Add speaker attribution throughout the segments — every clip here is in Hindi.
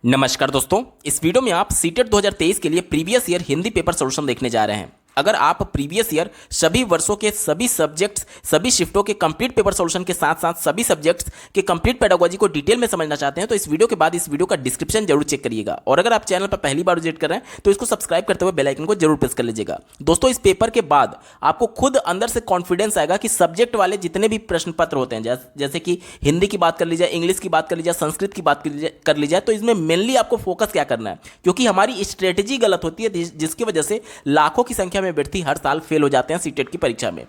Speaker 1: नमस्कार दोस्तों, इस वीडियो में आप सीटेट 2023 के लिए previous year Hindi paper solution देखने जा रहे हैं। अगर आप प्रीवियस ईयर सभी वर्षों के सभी सब्जेक्ट्स सभी शिफ्टों के कंप्लीट पेपर सॉल्यूशन के साथ साथ सभी सब्जेक्ट्स के कंप्लीट पेडागोजी को डिटेल में समझना चाहते हैं तो इस वीडियो के बाद इस वीडियो का डिस्क्रिप्शन जरूर चेक करिएगा। और अगर आप चैनल पर पहली बार विजिट कर रहे हैं तो इसको सब्सक्राइब करते हुए बेल आइकन को जरूर प्रेस कर लीजिएगा। दोस्तों, इस पेपर के बाद आपको खुद अंदर से कॉन्फिडेंस आएगा कि सब्जेक्ट वाले जितने भी प्रश्न पत्र होते हैं, जैसे कि हिंदी की बात कर ली जाए, इंग्लिश की बात कर ली जाए, संस्कृत की बात कर ली जाए, तो इसमें मेनली आपको फोकस क्या करना है, क्योंकि हमारी स्ट्रेटेजी गलत होती है जिसकी वजह से लाखों की संख्या में व्यक्ति हर साल फेल हो जाते हैं सीटेट की परीक्षा में।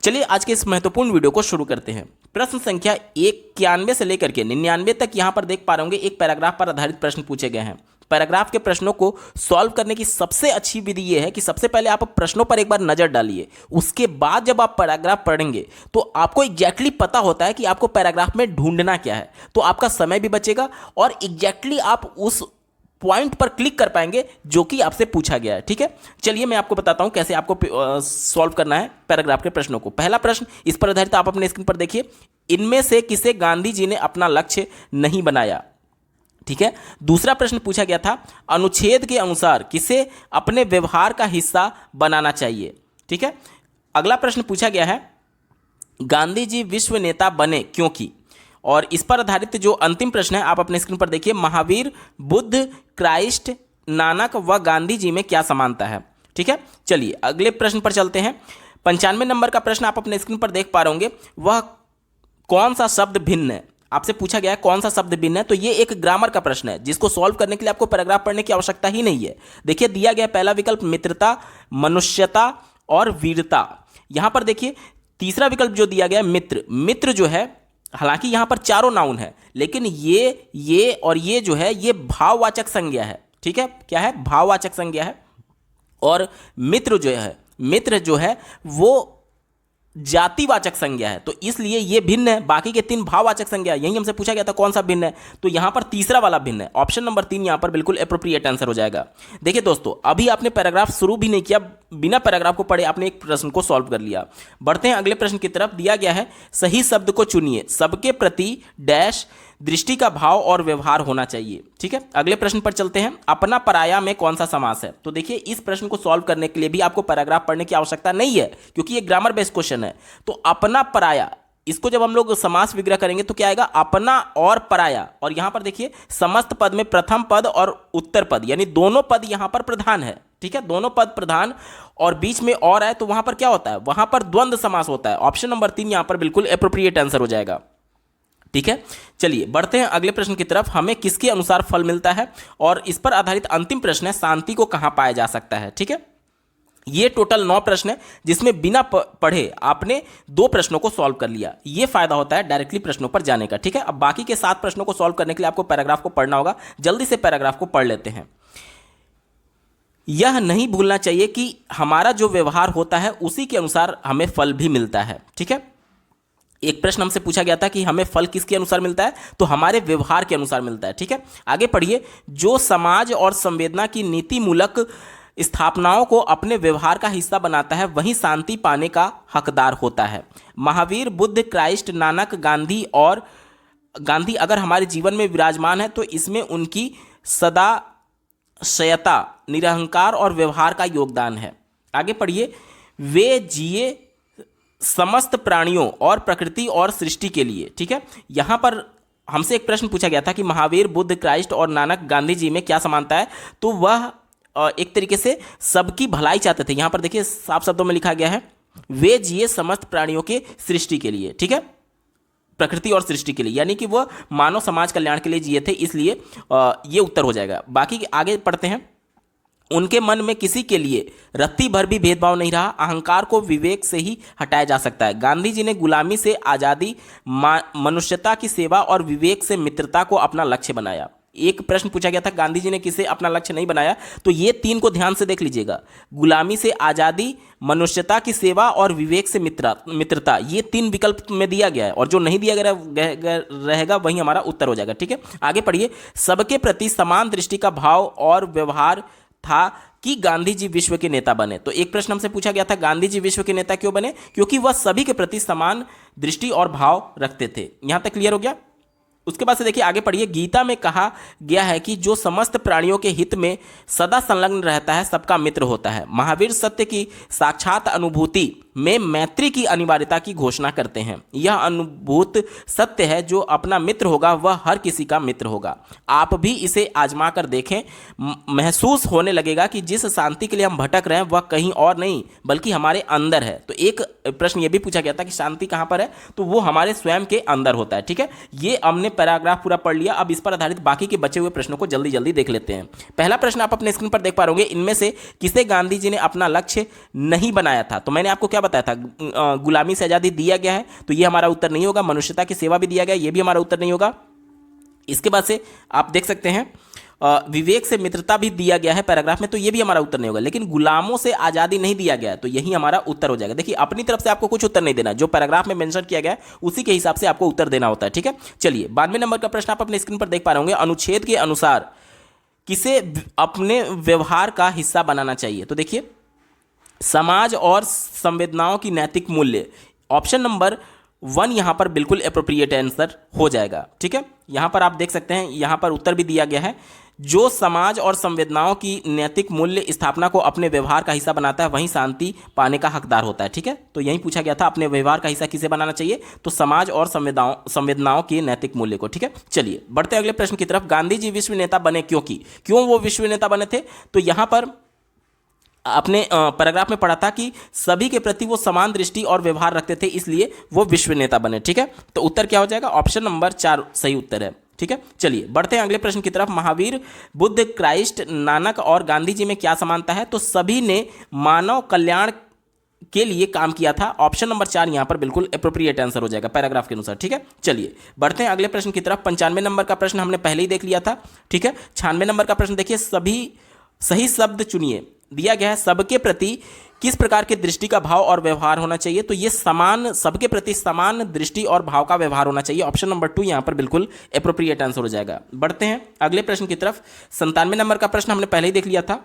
Speaker 1: चलिए आज के इस महत्वपूर्ण वीडियो को शुरू करते हैं। प्रश्न संख्या 91 से लेकर के 99 तक यहां पर देख पा रहे होंगे एक पैराग्राफ पर आधारित प्रश्न पूछे गए हैं। पैराग्राफ के प्रश्नों को सॉल्व करने की सबसे अच्छी विधि यह है कि सबसे पहले आप प्रश्नों पर एक बार नजर डालिए, उसके बाद जब आप पैराग्राफ पढ़ेंगे तो आपको एग्जैक्टली पता होता है कि आपको पैराग्राफ में ढूंढना क्या है, तो आपका समय भी बचेगा और एग्जैक्टली आप उस पॉइंट पर क्लिक कर पाएंगे जो कि आपसे पूछा गया है। ठीक है, चलिए मैं आपको बताता हूं कैसे आपको सॉल्व करना है पैराग्राफ के प्रश्नों को। पहला प्रश्न इस पर आधारित आप अपने स्क्रीन पर देखिए, इनमें से किसे गांधी जी ने अपना लक्ष्य नहीं बनाया। ठीक है, दूसरा प्रश्न पूछा गया था, अनुच्छेद के अनुसार किसे अपने व्यवहार का हिस्सा बनाना चाहिए। ठीक है, अगला प्रश्न पूछा गया है, गांधी जी विश्व नेता बने क्योंकि। और इस पर आधारित जो अंतिम प्रश्न है आप अपने स्क्रीन पर देखिए, महावीर, बुद्ध, क्राइस्ट, नानक व गांधी जी में क्या समानता है। ठीक है, चलिए अगले प्रश्न पर चलते हैं। 95 नंबर का प्रश्न आप अपने स्क्रीन पर देख पा रहे होंगे, वह कौन सा शब्द भिन्न है। आपसे पूछा गया है कौन सा शब्द भिन्न है, तो ये एक ग्रामर का प्रश्न है जिसको सॉल्व करने के लिए आपको पैराग्राफ पढ़ने की आवश्यकता ही नहीं है। देखिए दिया गया पहला विकल्प मित्रता, मनुष्यता और वीरता। यहां पर देखिए तीसरा विकल्प जो दिया गया मित्र, मित्र जो है, हालांकि यहां पर चारों नाउन है लेकिन ये और ये जो है ये भाववाचक संज्ञा है। ठीक है, क्या है, भाववाचक संज्ञा है। और मित्र जो है वो जातिवाचक संज्ञा है, तो इसलिए ये भिन्न है। बाकी के तीन भाववाचक संज्ञा, यही हमसे पूछा गया था कौन सा भिन्न है, तो यहां पर तीसरा वाला भिन्न है। ऑप्शन नंबर 3 यहां पर बिल्कुल एप्रोप्रिएट आंसर हो जाएगा। देखिए दोस्तों, अभी आपने पैराग्राफ शुरू भी नहीं किया, बिना पैराग्राफ को पढ़े आपने एक प्रश्न को सॉल्व कर लिया। बढ़ते हैं अगले प्रश्न की तरफ। दिया गया है सही शब्द को चुनिए, सबके प्रति डैश दृष्टि का भाव और व्यवहार होना चाहिए। ठीक है, अगले प्रश्न पर चलते हैं, अपना पराया में कौन सा समास है। तो देखिए इस प्रश्न को सॉल्व करने के लिए भी आपको पैराग्राफ पढ़ने की आवश्यकता नहीं है क्योंकि ये ग्रामर बेस्ड क्वेश्चन है। तो अपना पराया, इसको जब हम लोग समास विग्रह करेंगे तो क्या आएगा, अपना और पराया। और यहां पर देखिए समस्त पद में प्रथम पद और उत्तर पद यानी दोनों पद यहां पर प्रधान है। ठीक है, दोनों पद प्रधान और बीच में और है तो वहां पर क्या होता है, वहां पर द्वंद्व समास होता है। ऑप्शन नंबर 3 यहां पर बिल्कुल एप्रोप्रिएट आंसर हो जाएगा। ठीक है, चलिए बढ़ते हैं अगले प्रश्न की तरफ। हमें किसके अनुसार फल मिलता है, और इस पर आधारित अंतिम प्रश्न है, शांति को कहां पाया जा सकता है। ठीक है, ये टोटल 9 प्रश्न है जिसमें बिना पढ़े आपने 2 प्रश्नों को सॉल्व कर लिया। ये फायदा होता है डायरेक्टली प्रश्नों पर जाने का। ठीक है, अब बाकी के 7 प्रश्नों को सॉल्व करने के लिए आपको पैराग्राफ को पढ़ना होगा। जल्दी से पैराग्राफ को पढ़ लेते हैं। यह नहीं भूलना चाहिए कि हमारा जो व्यवहार होता है उसी के अनुसार हमें फल भी मिलता है। ठीक है, एक प्रश्न हमसे पूछा गया था कि हमें फल किसके अनुसार मिलता है, तो हमारे व्यवहार के अनुसार मिलता है। ठीक है, आगे पढ़िए, जो समाज और संवेदना की नीति मूलक स्थापनाओं को अपने व्यवहार का हिस्सा बनाता है वही शांति पाने का हकदार होता है। महावीर, बुद्ध, क्राइस्ट, नानक, गांधी अगर हमारे जीवन में विराजमान है तो इसमें उनकी सदाशयता, निरहंकार और व्यवहार का योगदान है। आगे पढ़िए, वे जिए समस्त प्राणियों और प्रकृति और सृष्टि के लिए। ठीक है, यहां पर हमसे एक प्रश्न पूछा गया था कि महावीर, बुद्ध, क्राइस्ट और नानक, गांधी जी में क्या समानता है, तो वह एक तरीके से सबकी भलाई चाहते थे। यहां पर देखिए साफ शब्दों में लिखा गया है, वे जिए समस्त प्राणियों के सृष्टि के लिए। ठीक है, प्रकृति और सृष्टि के लिए, यानी कि वह मानव समाज कल्याण के लिए जिए थे, इसलिए ये उत्तर हो जाएगा। बाकी आगे पढ़ते हैं, उनके मन में किसी के लिए रत्ती भर भी भेदभाव नहीं रहा, अहंकार को विवेक से ही हटाया जा सकता है। गांधी जी ने गुलामी से आज़ादी, मनुष्यता की सेवा और विवेक से मित्रता को अपना लक्ष्य बनाया। एक प्रश्न पूछा गया था गांधी जी ने किसे अपना लक्ष्य नहीं बनाया, तो ये 3 को ध्यान से देख लीजिएगा, गुलामी से आज़ादी, मनुष्यता की सेवा और विवेक से मित्रता, ये 3 विकल्प में दिया गया है और जो नहीं दिया गया रहेगा वही हमारा उत्तर हो जाएगा। ठीक है, आगे पढ़िए, सबके प्रति समान दृष्टि का भाव और व्यवहार था कि गांधी जी विश्व के नेता बने। तो एक प्रश्न हमसे पूछा गया था गांधी जी विश्व के नेता क्यों बने, क्योंकि वह सभी के प्रति समान दृष्टि और भाव रखते थे। यहां तक क्लियर हो गया। उसके बाद से देखिए आगे पढ़िए। गीता में कहा गया है कि जो समस्त प्राणियों के हित में सदा संलग्न रहता है सबका मित्र होता है। महावीर सत्य की साक्षात अनुभूति में मैत्री की अनिवार्यता की घोषणा करते हैं। यह अनुभूत सत्य है, जो अपना मित्र होगा वह हर किसी का मित्र होगा। आप भी इसे आजमा कर देखें, महसूस होने लगेगा कि जिस शांति के लिए हम भटक रहे हैं वह कहीं और नहीं बल्कि हमारे अंदर है। तो एक प्रश्न यह भी पूछा गया था कि शांति कहाँ पर है, तो वो हमारे स्वयं के अंदर होता है। ठीक है, ये हमने पैराग्राफ पूरा पढ़ लिया। अब इस पर आधारित बाकी के बचे हुए प्रश्नों को जल्दी जल्दी देख लेते हैं। पहला प्रश्न आप अपने स्क्रीन पर देख पा रहे होंगे, इनमें से किसे गांधी जी ने अपना लक्ष्य नहीं बनाया था? तो मैंने आपको क्या बताया था, गुलामी से आजादी दिया गया है, तो ये हमारा उत्तर नहीं होगा। मनुष्यता की सेवा भी दिया गया, ये भी हमारा उत्तर नहीं होगा। इसके बाद से आप देख सकते हैं विवेक से मित्रता भी दिया गया है पैराग्राफ में, तो ये भी हमारा उत्तर नहीं होगा। लेकिन गुलामों से आजादी नहीं दिया गया है, तो यही हमारा उत्तर हो जाएगा। देखिए अपनी तरफ से आपको कुछ उत्तर नहीं देना, जो पैराग्राफ में मेंशन किया गया है उसी के हिसाब से आपको उत्तर देना होता है। ठीक है, चलिए 92 नंबर का प्रश्न आप अपने स्क्रीन पर देख पा रहे होंगे। अनुच्छेद के अनुसार किसे अपने व्यवहार का हिस्सा बनाना चाहिए? तो देखिए समाज और संवेदनाओं की नैतिक मूल्य, ऑप्शन नंबर 1 यहां पर बिल्कुल एप्रोप्रिएट आंसर हो जाएगा। ठीक है, यहां पर आप देख सकते हैं, यहां पर उत्तर भी दिया गया है, जो समाज और संवेदनाओं की नैतिक मूल्य स्थापना को अपने व्यवहार का हिस्सा बनाता है वहीं शांति पाने का हकदार होता है। ठीक है, तो यही पूछा गया था, अपने व्यवहार का हिस्सा किसे बनाना चाहिए? तो समाज और संवेदनाओं के नैतिक मूल्य को। ठीक है, चलिए बढ़ते अगले प्रश्न की तरफ। गांधी जी विश्व नेता बने क्यों वो विश्व नेता बने थे? तो यहां पर अपने पैराग्राफ में पढ़ा था कि सभी के प्रति वो समान दृष्टि और व्यवहार रखते थे, इसलिए वो विश्व नेता बने। ठीक है, तो उत्तर क्या हो जाएगा? ऑप्शन नंबर 4 सही उत्तर है। ठीक है, चलिए बढ़ते हैं अगले प्रश्न की तरफ। महावीर, बुद्ध, क्राइस्ट, नानक और गांधी जी में क्या समानता है? तो सभी ने मानव कल्याण के लिए काम किया था। ऑप्शन नंबर 4 यहां पर बिल्कुल एप्रोप्रिएट आंसर हो जाएगा पैराग्राफ के अनुसार। ठीक है, चलिए बढ़ते हैं अगले प्रश्न की तरफ। 95 नंबर का प्रश्न हमने पहले ही देख लिया था। ठीक है, 96 नंबर का प्रश्न देखिए, सभी सही शब्द चुनिए। दिया गया है सबके प्रति किस प्रकार के दृष्टि का भाव और व्यवहार होना चाहिए? तो ये समान, सबके प्रति समान दृष्टि और भाव का व्यवहार होना चाहिए। ऑप्शन नंबर 2 यहां पर बिल्कुल एप्रोप्रिएट आंसर हो जाएगा। बढ़ते हैं अगले प्रश्न की तरफ। 97 नंबर का प्रश्न हमने पहले ही देख लिया था,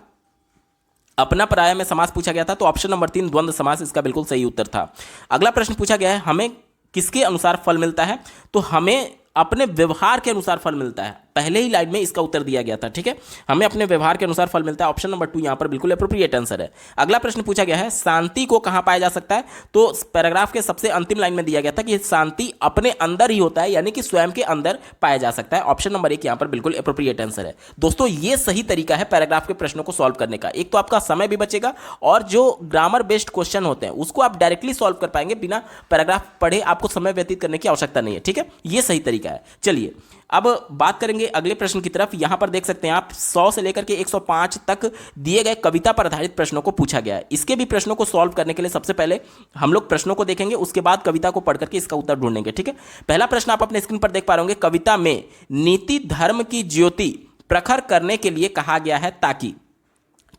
Speaker 1: अपना पराया में समास पूछा गया था, तो ऑप्शन नंबर 3 द्वंद्व समास इसका बिल्कुल सही उत्तर था। अगला प्रश्न पूछा गया है, हमें किसके अनुसार फल मिलता है? तो हमें अपने व्यवहार के अनुसार फल मिलता है। पहले ही लाइन में इसका उत्तर दिया गया था। ठीक है, हमें अपने व्यवहार के अनुसार फल मिलता है। ऑप्शन नंबर 2 यहां पर बिल्कुल एप्रोप्रिएट आंसर है। अगला प्रश्न पूछा गया है, शांति को कहां पाया जा सकता है? तो पैराग्राफ के सबसे अंतिम लाइन में दिया गया था कि शांति अपने अंदर ही होता है, यानी कि स्वयं के अंदर पाया जा सकता है। ऑप्शन नंबर 1 यहां पर बिल्कुल एप्रोप्रिएट आंसर है। दोस्तों ये सही तरीका है पैराग्राफ के प्रश्नों को सॉल्व करने का। एक तो आपका समय भी बचेगा और जो ग्रामर बेस्ड क्वेश्चन होते हैं उसको आप डायरेक्टली सॉल्व कर पाएंगे, बिना पैराग्राफ पढ़े आपको समय व्यतीत करने की आवश्यकता नहीं है। ठीक है, ये सही तरीका है। चलिए अब बात करेंगे अगले प्रश्न की तरफ। यहां पर देख सकते हैं आप 100 से लेकर के 105 तक दिए गए कविता पर आधारित प्रश्नों को पूछा गया है। इसके भी प्रश्नों को सॉल्व करने के लिए सबसे पहले हम लोग प्रश्नों को देखेंगे, उसके बाद कविता को पढ़ करके इसका उत्तर ढूंढेंगे। ठीक है, पहला प्रश्न आप अपने स्क्रीन पर देख पा रहे होंगे, कविता में नीति धर्म की ज्योति प्रखर करने के लिए कहा गया है ताकि।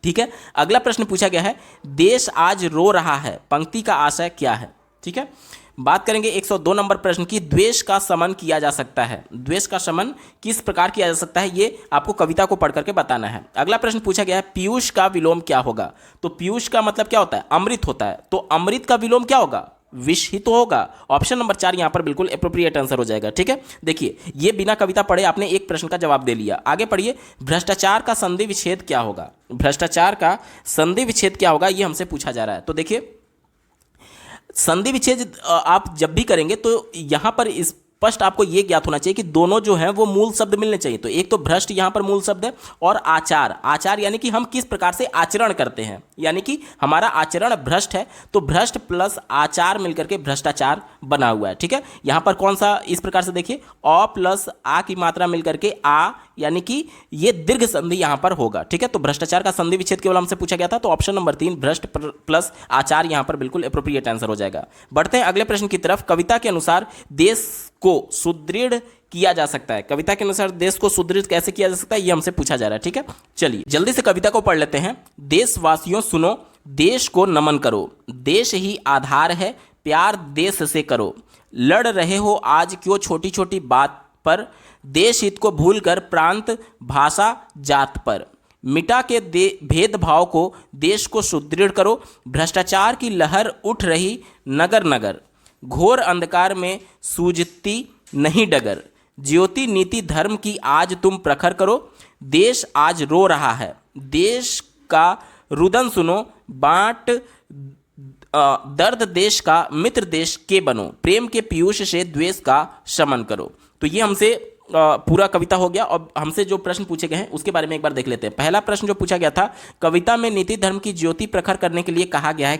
Speaker 1: ठीक है, अगला प्रश्न पूछा गया है, देश आज रो रहा है, पंक्ति का आशय क्या है? ठीक है, बात करेंगे 102 नंबर प्रश्न की, द्वेष का शमन किया जा सकता है। द्वेष का शमन किस प्रकार किया जा सकता है, ये आपको कविता को पढ़ करके बताना है। अगला प्रश्न पूछा गया है, पीयूष का विलोम क्या होगा? तो पीयूष का मतलब क्या होता है? अमृत होता है, तो अमृत का विलोम क्या होगा? विष ही तो होगा। ऑप्शन नंबर 4 यहां पर बिल्कुल एप्रोप्रिएट आंसर हो जाएगा। ठीक है, देखिए ये बिना कविता पढ़े आपने एक प्रश्न का जवाब दे लिया। आगे पढ़िए, भ्रष्टाचार का संधि विच्छेद क्या होगा? भ्रष्टाचार का संधि विच्छेद क्या होगा, ये हमसे पूछा जा रहा है। तो देखिए संधि विच्छेद आप जब भी करेंगे तो यहां पर स्पष्ट आपको यह ज्ञात होना चाहिए कि दोनों जो हैं वो मूल शब्द मिलने चाहिए। तो एक तो भ्रष्ट यहां पर मूल शब्द है, और आचार, आचार यानी कि हम किस प्रकार से आचरण करते हैं, यानी कि हमारा आचरण भ्रष्ट है, तो भ्रष्ट प्लस आचार मिलकर के भ्रष्टाचार बना हुआ है। ठीक है, यहां पर कौन सा, इस प्रकार से देखिए, अ प्लस आ की मात्रा मिलकर के आ, यानी कि ये दीर्घ संधि यहां पर होगा। ठीक है, तो भ्रष्टाचार का संधि विच्छेद केवल हमसे पूछा गया था, तो ऑप्शन नंबर 3 भ्रष्ट प्लस आचार यहां पर बिल्कुल एप्रोप्रिएट आंसर हो जाएगा। बढ़ते हैं अगले प्रश्न की तरफ। कविता के अनुसार देश को सुदृढ़ किया जा सकता है, कविता के अनुसार देश को सुदृढ़ कैसे किया जा सकता है, ये हमसे पूछा जा रहा है। ठीक है, चलिए जल्दी से कविता को पढ़ लेते हैं। देशवासियों सुनो, देश को नमन करो, देश ही आधार है, प्यार देश से करो, लड़ रहे हो आज क्यों छोटी छोटी बात पर, देश हित को भूलकर प्रांत भाषा जात पर, मिटा के भेदभाव को देश को सुदृढ़ करो, भ्रष्टाचार की लहर उठ रही नगर नगर, घोर अंधकार में सूझती नहीं डगर, ज्योति नीति धर्म की आज तुम प्रखर करो, देश आज रो रहा है, देश का रुदन सुनो, बांट दर्द देश का, मित्र देश के बनो, प्रेम के पीयूष से द्वेष का शमन करो। तो ये हमसे पूरा कविता हो गया। और हमसे जो प्रश्न पूछे गए हैं उसके बारे में एक बार देख लेते हैं। पहला प्रश्न जो पूछा गया था, कविता में नीति धर्म की ज्योति प्रखर करने के लिए कहा गया है,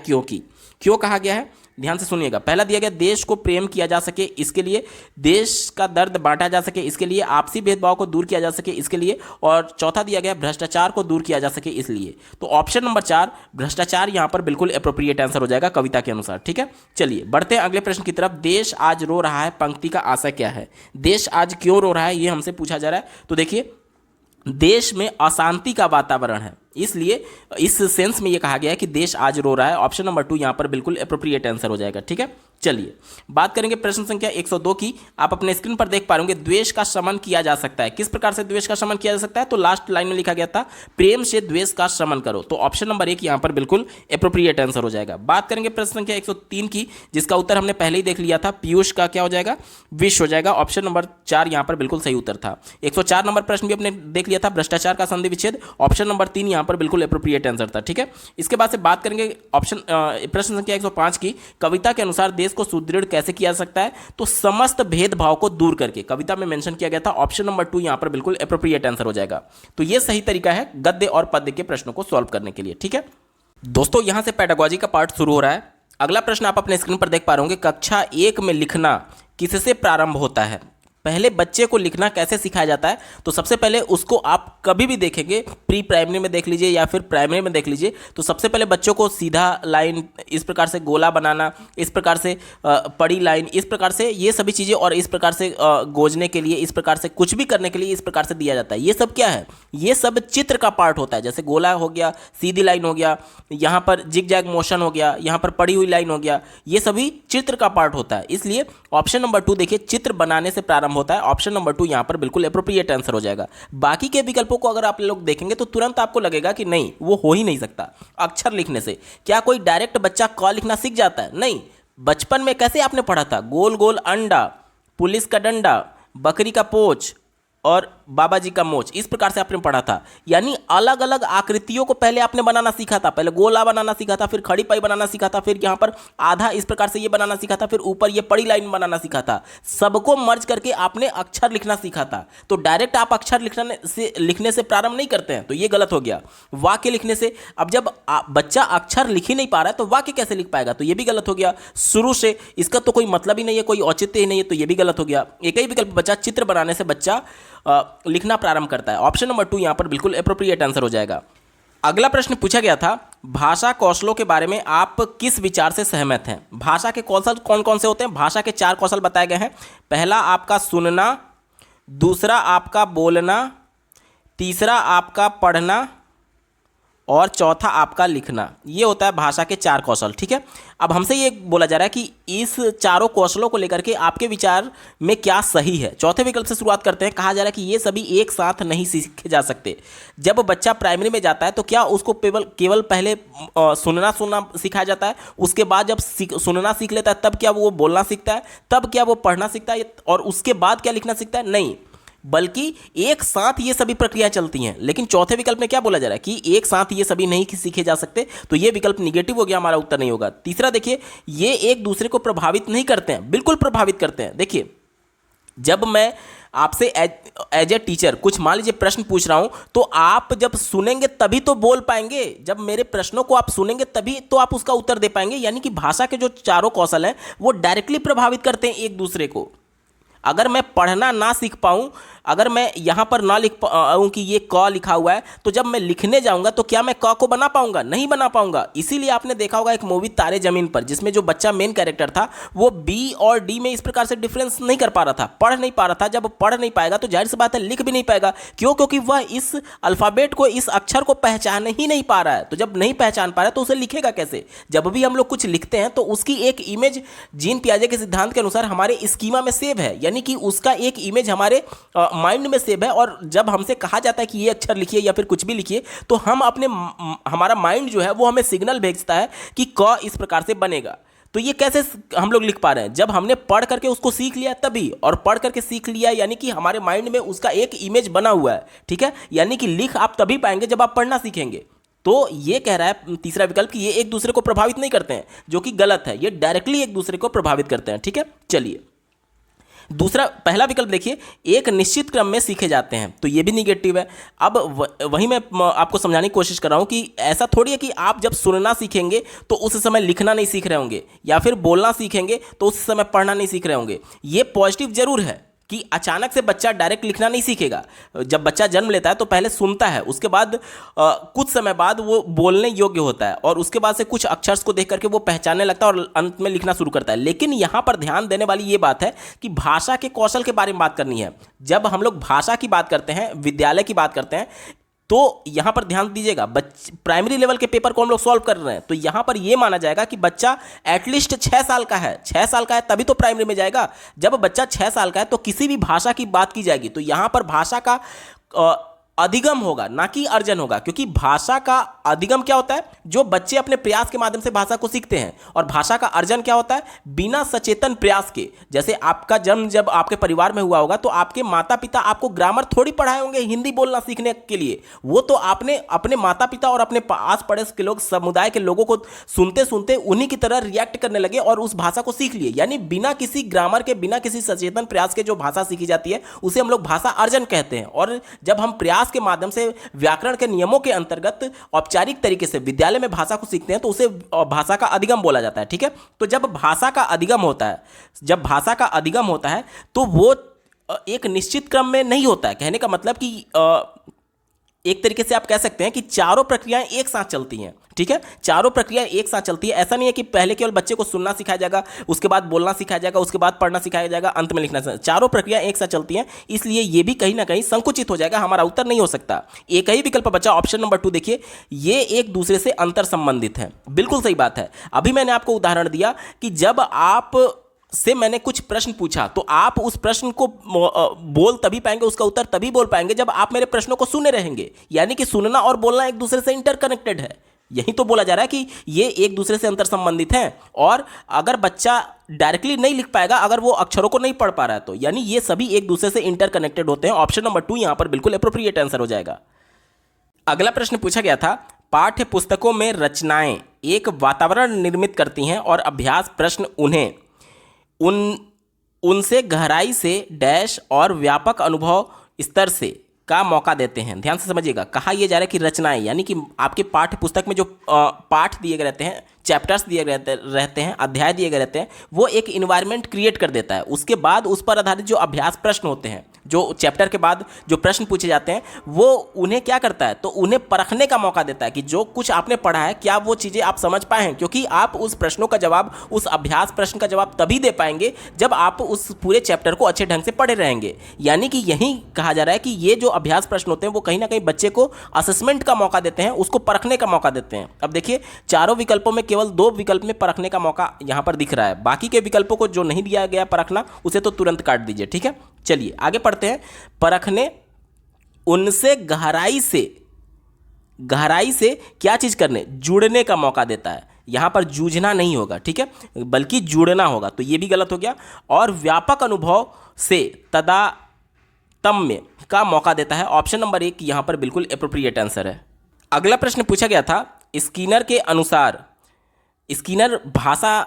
Speaker 1: क्यों कहा गया है, ध्यान से सुनिएगा। पहला दिया गया देश को प्रेम किया जा सके इसके लिए, देश का दर्द बांटा जा सके इसके लिए, आपसी भेदभाव को दूर किया जा सके इसके लिए, और चौथा दिया गया भ्रष्टाचार को दूर किया जा सके इसलिए। तो ऑप्शन नंबर 4 भ्रष्टाचार यहां पर बिल्कुल एप्रोप्रिएट आंसर हो जाएगा कविता के अनुसार। ठीक है, चलिए बढ़ते हैं अगले प्रश्न की तरफ। देश आज रो रहा है पंक्ति का आशय क्या है? देश आज क्यों रो रहा है ये हमसे पूछा जा रहा है। तो देखिए, देश में अशांति का वातावरण है, इसलिए इस सेंस में ये कहा गया है कि देश आज रो रहा है। ऑप्शन नंबर 2 यहां पर बिल्कुल एप्रोप्रिएट आंसर हो जाएगा। ठीक है, चलिए बात करेंगे प्रश्न संख्या 102 की। आप अपने स्क्रीन पर देख पा रहे होंगे, द्वेष का शमन किया जा सकता है। किस प्रकार से द्वेष का शमन किया जा सकता है? तो लास्ट लाइन में लिखा गया था, प्रेम से द्वेष का शमन करो। तो ऑप्शन नंबर 1 यहां पर बिल्कुल एप्रोप्रिएट आंसर हो जाएगा। बात करेंगे प्रश्न संख्या 103 की, जिसका उत्तर हमने पहले ही देख लिया था, पीयूष का क्या हो जाएगा? विष हो जाएगा। ऑप्शन नंबर 4 यहां पर बिल्कुल सही उत्तर था। 104 नंबर प्रश्न भी अपने देख लिया था, भ्रष्टाचार का संधि विच्छेद। ऑप्शन नंबर 3 यहां पर बिल्कुल एप्रोप्रिएट आंसर था। ठीक है, इसके बाद से बात करेंगे प्रश्न संख्या 105 की, कविता के अनुसार देश को सुदृढ़ कैसे किया जा सकता है? तो समस्त भेदभाव को दूर करके, कविता में मेंशन किया गया था। ऑप्शन नंबर 2 यहां पर बिल्कुल एप्रोप्रिएट आंसर हो जाएगा। तो यह सही तरीका है गद्य और पद्य के प्रश्नों को सॉल्व करने के लिए। ठीक है दोस्तों, यहां से पेडागोजी का पार्ट शुरू हो रहा है। अगला प्रश्न आप अपने स्क्रीन पर देख पा रहे होंगे, कक्षा 1 में लिखना किससे प्रारंभ होता है? पहले बच्चे को लिखना कैसे सिखाया जाता है? तो सबसे पहले उसको आप कभी भी देखेंगे, प्री प्राइमरी में देख लीजिए या फिर प्राइमरी में देख लीजिए, तो सबसे पहले बच्चों को सीधा लाइन, इस प्रकार से गोला बनाना, इस प्रकार से पड़ी लाइन, इस प्रकार से ये सभी चीज़ें, और इस प्रकार से गोजने के लिए, इस प्रकार से कुछ भी करने के लिए इस प्रकार से दिया जाता है। ये सब क्या है? ये सब चित्र का पार्ट होता है। जैसे गोला हो गया, सीधी लाइन हो गया, यहाँ पर जिग जैग मोशन हो गया, यहाँ पर पड़ी हुई लाइन हो गया, ये सभी चित्र का पार्ट होता है। इसलिए ऑप्शन नंबर 2 देखिए, चित्र बनाने से प्रारंभ होता है। ऑप्शन नंबर 2 यहां पर बिल्कुल एप्रोप्रिएट आंसर हो जाएगा। बाकी के विकल्पों को अगर आप लोग देखेंगे तो तुरंत आपको लगेगा कि नहीं, वो हो ही नहीं सकता। अक्षर लिखने से क्या कोई डायरेक्ट बच्चा क लिखना सीख जाता है? नहीं। बचपन में कैसे आपने पढ़ा था? गोल गोल अंडा, पुलिस का डंडा, बकरी का पोंछ और बाबा जी का मोच, इस प्रकार से आपने पढ़ा था। यानी अलग अलग आकृतियों को पहले आपने बनाना सीखा था। पहले गोला बनाना सीखा था, फिर खड़ी पाई बनाना सीखा था, फिर यहाँ पर आधा इस प्रकार से ये बनाना सीखा था, फिर ऊपर ये पड़ी लाइन बनाना सीखा था। सबको मर्ज करके आपने अक्षर लिखना सीखा था। तो डायरेक्ट आप अक्षर लिखने से प्रारंभ नहीं करते हैं, तो ये गलत हो गया। वाक्य लिखने से, अब जब बच्चा अक्षर लिख ही नहीं पा रहा है तो वाक्य कैसे लिख पाएगा? तो ये भी गलत हो गया। शुरू से इसका तो कोई मतलब ही नहीं है, कोई औचित्य ही नहीं है, तो ये भी गलत हो गया। एक ही विकल्प बचा, चित्र बनाने से बच्चा लिखना प्रारंभ करता है। ऑप्शन नंबर 2 यहां पर बिल्कुल एप्रोप्रिएट आंसर हो जाएगा। अगला प्रश्न पूछा गया था, भाषा कौशलों के बारे में आप किस विचार से सहमत हैं? भाषा के कौशल कौन कौन से होते हैं? भाषा के 4 कौशल बताए गए हैं। पहला आपका सुनना, दूसरा आपका बोलना, तीसरा आपका पढ़ना और चौथा आपका लिखना। ये होता है भाषा के 4 कौशल। ठीक है, अब हमसे ये बोला जा रहा है कि इस चारों कौशलों को लेकर के आपके विचार में क्या सही है। चौथे विकल्प से शुरुआत करते हैं। कहा जा रहा है कि ये सभी एक साथ नहीं सीखे जा सकते। जब बच्चा प्राइमरी में जाता है तो क्या उसको केवल पहले सुनना सिखाया जाता है, उसके बाद जब सुनना सीख लेता है तब क्या वो बोलना सीखता है, तब क्या वो पढ़ना सीखता है, और उसके बाद क्या लिखना सीखता है? नहीं, बल्कि एक साथ ये सभी प्रक्रियाएं चलती हैं। लेकिन चौथे विकल्प में क्या बोला जा रहा है कि एक साथ ये सभी नहीं सीखे जा सकते, तो ये विकल्प निगेटिव हो गया, हमारा उत्तर नहीं होगा। तीसरा देखिए, ये एक दूसरे को प्रभावित नहीं करते हैं, बिल्कुल प्रभावित करते हैं। देखिए, जब मैं आपसे एज ए टीचर कुछ मान लीजिए प्रश्न पूछ रहा हूं, तो आप जब सुनेंगे तभी तो बोल पाएंगे। जब मेरे प्रश्नों को आप सुनेंगे तभी तो आप उसका उत्तर दे पाएंगे। यानी कि भाषा के जो चारों कौशल हैं वो डायरेक्टली प्रभावित करते हैं एक दूसरे को। अगर मैं पढ़ना ना सीख पाऊँ, अगर मैं यहाँ पर ना लिख पाऊँ कि ये क लिखा हुआ है, तो जब मैं लिखने जाऊँगा तो क्या मैं क को बना पाऊँगा? नहीं बना पाऊँगा। इसीलिए आपने देखा होगा एक मूवी तारे ज़मीन पर, जिसमें जो बच्चा मेन कैरेक्टर था वो बी और डी में इस प्रकार से डिफरेंस नहीं कर पा रहा था, पढ़ नहीं पा रहा था। जब पढ़ नहीं पाएगा तो जाहिर सी बात है लिख भी नहीं पाएगा। क्यों? क्योंकि वह इस अल्फ़ाबेट को, इस अक्षर को पहचान ही नहीं पा रहा है। तो जब नहीं पहचान पा रहा है तो उसे लिखेगा कैसे? जब भी हम लोग कुछ लिखते हैं तो उसकी एक इमेज जीन पियाजे के सिद्धांत के अनुसार हमारे स्कीमा में सेव है, यानी कि उसका एक इमेज हमारे माइंड में सेव है। और जब हमसे कहा जाता है कि ये अक्षर लिखिए या फिर कुछ भी लिखिए, तो हम हमारा माइंड जो है वो हमें सिग्नल भेजता है कि क इस प्रकार से बनेगा। तो ये कैसे हम लोग लिख पा रहे हैं? जब हमने पढ़ करके उसको सीख लिया तभी, और पढ़ करके सीख लिया यानी कि हमारे माइंड में उसका एक इमेज बना हुआ है, ठीक है। यानी कि लिख आप तभी पाएंगे जब आप पढ़ना सीखेंगे। तो ये कह रहा है तीसरा विकल्प कि ये एक दूसरे को प्रभावित नहीं करते हैं, जो कि गलत है। ये डायरेक्टली एक दूसरे को प्रभावित करते हैं, ठीक है। चलिए दूसरा, पहला विकल्प देखिए, एक निश्चित क्रम में सीखे जाते हैं, तो ये भी निगेटिव है। अब वही मैं आपको समझाने की कोशिश कर रहा हूं कि ऐसा थोड़ी है कि आप जब सुनना सीखेंगे तो उस समय लिखना नहीं सीख रहे होंगे, या फिर बोलना सीखेंगे तो उस समय पढ़ना नहीं सीख रहे होंगे। ये पॉजिटिव जरूर है कि अचानक से बच्चा डायरेक्ट लिखना नहीं सीखेगा। जब बच्चा जन्म लेता है तो पहले सुनता है, उसके बाद कुछ समय बाद वो बोलने योग्य होता है, और उसके बाद से कुछ अक्षर को देख करके वो पहचानने लगता है और अंत में लिखना शुरू करता है। लेकिन यहाँ पर ध्यान देने वाली ये बात है कि भाषा के कौशल के बारे में बात करनी है। जब हम लोग भाषा की बात करते हैं, विद्यालय की बात करते हैं, तो यहां पर ध्यान दीजिएगा, प्राइमरी लेवल के पेपर को हम लोग सॉल्व कर रहे हैं, तो यहां पर यह माना जाएगा कि बच्चा एटलीस्ट 6 साल का है। 6 साल का है तभी तो प्राइमरी में जाएगा। जब बच्चा 6 साल का है तो किसी भी भाषा की बात की जाएगी तो यहां पर भाषा का अधिगम होगा, ना कि अर्जन होगा। क्योंकि भाषा का अधिगम क्या होता है? जो बच्चे अपने प्रयास के माध्यम से भाषा को सीखते हैं। और भाषा का अर्जन क्या होता है? बिना सचेतन प्रयास के। जैसे आपका जन्म जब आपके परिवार में हुआ होगा तो आपके माता पिता आपको ग्रामर थोड़ी पढ़ाए होंगे हिंदी बोलना सीखने के लिए। वो तो आपने अपने माता पिता और अपने आस पड़ोस के लोग, समुदाय के लोगों को सुनते सुनते उन्हीं की तरह रिएक्ट करने लगे और उस भाषा को सीख लिए। यानी बिना किसी ग्रामर के, बिना किसी सचेतन प्रयास के जो भाषा सीखी जाती है उसे हम लोग भाषा अर्जन कहते हैं। और जब हम प्रयास के माध्यम से व्याकरण के नियमों के अंतर्गत औपचारिक तरीके से विद्यालय में भाषा को सीखते हैं तो उसे भाषा का अधिगम बोला जाता है, ठीक है। तो जब भाषा का अधिगम होता है, जब भाषा का अधिगम होता है तो वो एक निश्चित क्रम में नहीं होता है। कहने का मतलब कि एक तरीके से आप कह सकते हैं कि चारों प्रक्रियाएं एक साथ चलती हैं, ठीक है। चारों प्रक्रियाएं एक साथ चलती है। ऐसा नहीं है कि पहले केवल बच्चे को सुनना सिखाया जाएगा, उसके बाद बोलना सिखाया जाएगा, उसके बाद पढ़ना सिखाया जाएगा, अंत में लिखना। चारों प्रक्रियाएं एक साथ चलती हैं, इसलिए ये भी कहीं ना कहीं संकुचित हो जाएगा, हमारा उत्तर नहीं हो सकता। एक ही विकल्प बचा, ऑप्शन नंबर 2 देखिए, ये एक दूसरे से अंतर संबंधित है। बिल्कुल सही बात है। अभी मैंने आपको उदाहरण दिया कि जब आप से मैंने कुछ प्रश्न पूछा तो आप उस प्रश्न को बोल तभी पाएंगे, उसका उत्तर तभी बोल पाएंगे जब आप मेरे प्रश्नों को सुने रहेंगे। यानी कि सुनना और बोलना एक दूसरे से इंटरकनेक्टेड है। यही तो बोला जा रहा है कि ये एक दूसरे से अंतर संबंधित हैं। और अगर बच्चा डायरेक्टली नहीं लिख पाएगा, अगर वो अक्षरों को नहीं पढ़ पा रहा है, तो यानी ये सभी एक दूसरे से इंटरकनेक्टेड होते हैं। ऑप्शन नंबर 2 यहां पर बिल्कुल एप्रोप्रिएट आंसर हो जाएगा। अगला प्रश्न पूछा गया था, पाठ्य पुस्तकों में रचनाएं एक वातावरण निर्मित करती हैं और अभ्यास प्रश्न उन्हें उनसे गहराई से डैश और व्यापक अनुभव स्तर से का मौका देते हैं। ध्यान से समझिएगा, कहा यह जा रहा है कि रचनाएं, यानी कि आपके पाठ्य पुस्तक में जो पाठ दिए गए रहते हैं, चैप्टर्स दिए गए रहते हैं, अध्याय दिए गए रहते हैं, वो एक इन्वायरमेंट क्रिएट कर देता है। उसके बाद उस पर आधारित जो अभ्यास प्रश्न होते हैं, जो चैप्टर के बाद जो प्रश्न पूछे जाते हैं, वो उन्हें क्या करता है? तो उन्हें परखने का मौका देता है कि जो कुछ आपने पढ़ा है क्या वो चीज़ें आप समझ पाए हैं। क्योंकि आप उस प्रश्नों का जवाब, उस अभ्यास प्रश्न का जवाब तभी दे पाएंगे जब आप उस पूरे चैप्टर को अच्छे ढंग से पढ़े रहेंगे। यानी कि यही कहा जा रहा है कि ये जो अभ्यास प्रश्न होते हैं वो कहीं ना कहीं बच्चे को असेसमेंट का मौका देते हैं, उसको परखने का मौका देते हैं। अब देखिए, चारों विकल्पों में केवल 2 विकल्प में परखने का मौका यहां पर दिख रहा है। बाकी के विकल्पों को जो नहीं दिया गया परखना, उसे तो तुरंत काट दीजिए, ठीक है। चलिए आगे पढ़ते हैं। परखने उनसे गहराई से क्या चीज करने? जुड़ने का मौका देता है। यहां पर जूझना नहीं होगा, ठीक है, बल्कि जुड़ना होगा, तो यह भी गलत हो गया। और व्यापक अनुभव से तादात्म्य का मौका देता है। ऑप्शन नंबर 1 यहां पर बिल्कुल एप्रोप्रिएट आंसर है। अगला प्रश्न पूछा गया था, स्किनर के अनुसार स्किनर भाषा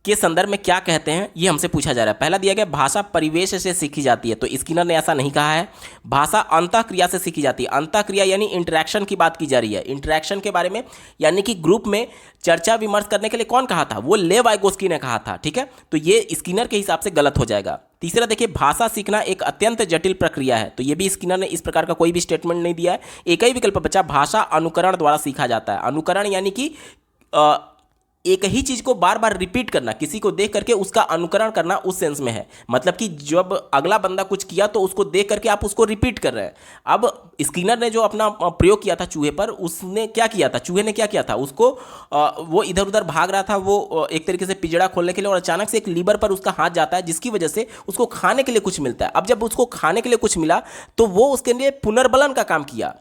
Speaker 1: के संदर्भ में क्या कहते हैं, ये हमसे पूछा जा रहा है। पहला दिया गया, भाषा परिवेश से सीखी जाती है, तो स्किनर ने ऐसा नहीं कहा है। भाषा अंतःक्रिया से सीखी जाती है। अंतःक्रिया यानी इंटरेक्शन की बात की जा रही है। इंटरेक्शन के बारे में, यानी कि ग्रुप में चर्चा विमर्श करने के लिए कौन कहा था? वो लेव वाइगोस्की ने कहा था, ठीक है। तो ये स्किनर के हिसाब से गलत हो जाएगा। तीसरा देखिए, भाषा सीखना एक अत्यंत जटिल प्रक्रिया है, तो ये भी स्किनर ने इस प्रकार का कोई भी स्टेटमेंट नहीं दिया है। एक ही विकल्प बचा, भाषा अनुकरण द्वारा सीखा जाता है। अनुकरण यानी कि एक ही चीज को बार बार रिपीट करना, किसी को देख करके उसका अनुकरण करना, उस सेंस में है। मतलब कि जब अगला बंदा कुछ किया तो उसको देख करके आप उसको रिपीट कर रहे हैं। अब स्किनर ने जो अपना प्रयोग किया था चूहे पर, उसने क्या किया था? चूहे ने क्या किया था? उसको वो इधर उधर भाग रहा था, वो एक तरीके से पिंजड़ा खोलने के लिए, और अचानक से एक लीवर पर उसका हाथ जाता है, जिसकी वजह से उसको खाने के लिए कुछ मिलता है। अब जब उसको खाने के लिए कुछ मिला तो वो उसके लिए पुनर्बलन का काम किया,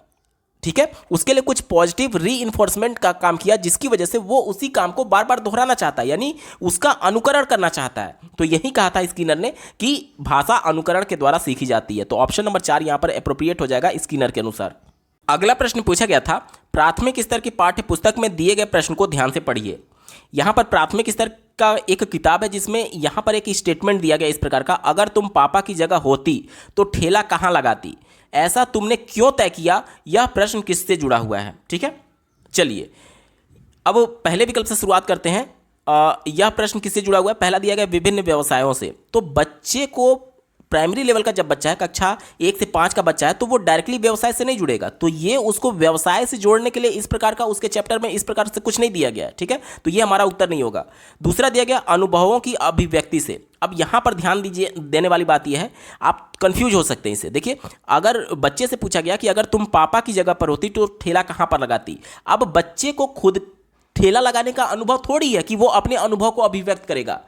Speaker 1: ठीक है, उसके लिए कुछ पॉजिटिव री का काम किया, जिसकी वजह से वो उसी काम को बार बार दोहराना चाहता है, यानी उसका अनुकरण करना चाहता है। तो यही कहा था स्किनर ने कि भाषा अनुकरण के द्वारा सीखी जाती है। तो ऑप्शन नंबर 4 यहां पर एप्रोप्रिएट हो जाएगा स्किनर के अनुसार। अगला प्रश्न पूछा गया था, प्राथमिक स्तर की पाठ्य पुस्तक में दिए गए प्रश्न को ध्यान से पढ़िए। यहां पर प्राथमिक स्तर का एक किताब है जिसमें यहां पर एक स्टेटमेंट दिया गया इस प्रकार का, अगर तुम पापा की जगह होती तो ठेला कहां लगाती, ऐसा तुमने क्यों तय किया, यह प्रश्न किससे जुड़ा हुआ है। ठीक है, चलिए अब पहले विकल्प से शुरुआत करते हैं। यह प्रश्न किससे जुड़ा हुआ है? पहला दिया गया विभिन्न व्यवसायों से। तो बच्चे को प्राइमरी लेवल का जब बच्चा है, कक्षा 1 से 5 का बच्चा है, तो वो डायरेक्टली व्यवसाय से नहीं जुड़ेगा, तो ये उसको व्यवसाय से जोड़ने के लिए इस प्रकार का उसके चैप्टर में इस प्रकार से कुछ नहीं दिया गया है। ठीक है, तो ये हमारा उत्तर नहीं होगा। दूसरा दिया गया अनुभवों की अभिव्यक्ति से। अब यहाँ पर ध्यान दीजिए, देने वाली बात यह है, आप कंफ्यूज हो सकते हैं इससे। देखिए, अगर बच्चे से पूछा गया कि अगर तुम पापा की जगह पर होती तो ठेला कहाँ पर लगाती, अब बच्चे को खुद ठेला लगाने का अनुभव थोड़ी है कि वो अपने अनुभव को अभिव्यक्त करेगा।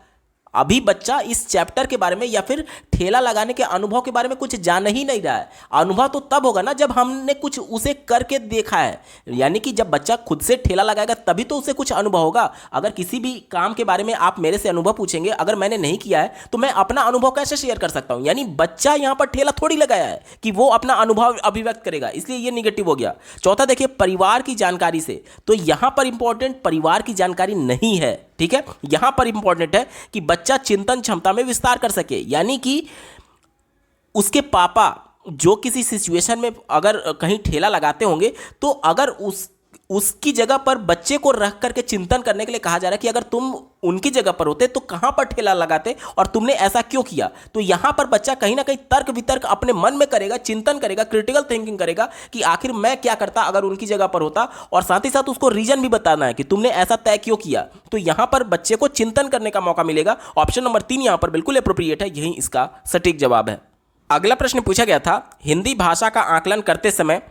Speaker 1: अभी बच्चा इस चैप्टर के बारे में या फिर ठेला लगाने के अनुभव के बारे में कुछ जान ही नहीं रहा है। अनुभव तो तब होगा ना जब हमने कुछ उसे करके देखा है, यानी कि जब बच्चा खुद से ठेला लगाएगा तभी तो उसे कुछ अनुभव होगा। अगर किसी भी काम के बारे में आप मेरे से अनुभव पूछेंगे, अगर मैंने नहीं किया है तो मैं अपना अनुभव कैसे शेयर कर सकता हूं? यानी बच्चा यहां पर ठेला थोड़ी लगाया है कि वो अपना अनुभव अभिव्यक्त करेगा, इसलिए ये निगेटिव हो गया। चौथा देखिए, परिवार की जानकारी से, तो यहां पर इंपॉर्टेंट परिवार की जानकारी नहीं है। ठीक है, यहां पर इंपॉर्टेंट है कि बच्चा चिंतन क्षमता में विस्तार कर सके, यानी कि उसके पापा जो किसी सिचुएशन में अगर कहीं ठेला लगाते होंगे, तो अगर उसकी जगह पर बच्चे को रख करके चिंतन करने के लिए कहा जा रहा है कि अगर तुम उनकी जगह पर होते तो कहां पर ठेला लगाते और तुमने ऐसा क्यों किया। तो यहां पर बच्चा कहीं ना कहीं तर्क वितर्क अपने मन में करेगा, चिंतन करेगा, क्रिटिकल थिंकिंग करेगा कि आखिर मैं क्या करता अगर उनकी जगह पर होता, और साथ ही साथ उसको रीजन भी बताना है कि तुमने ऐसा तय क्यों किया। तो यहां पर बच्चे को चिंतन करने का मौका मिलेगा। ऑप्शन नंबर 3 यहां पर बिल्कुल एप्रोप्रिएट है, यही इसका सटीक जवाब है। अगला प्रश्न पूछा गया था, हिंदी भाषा का आकलन करते समय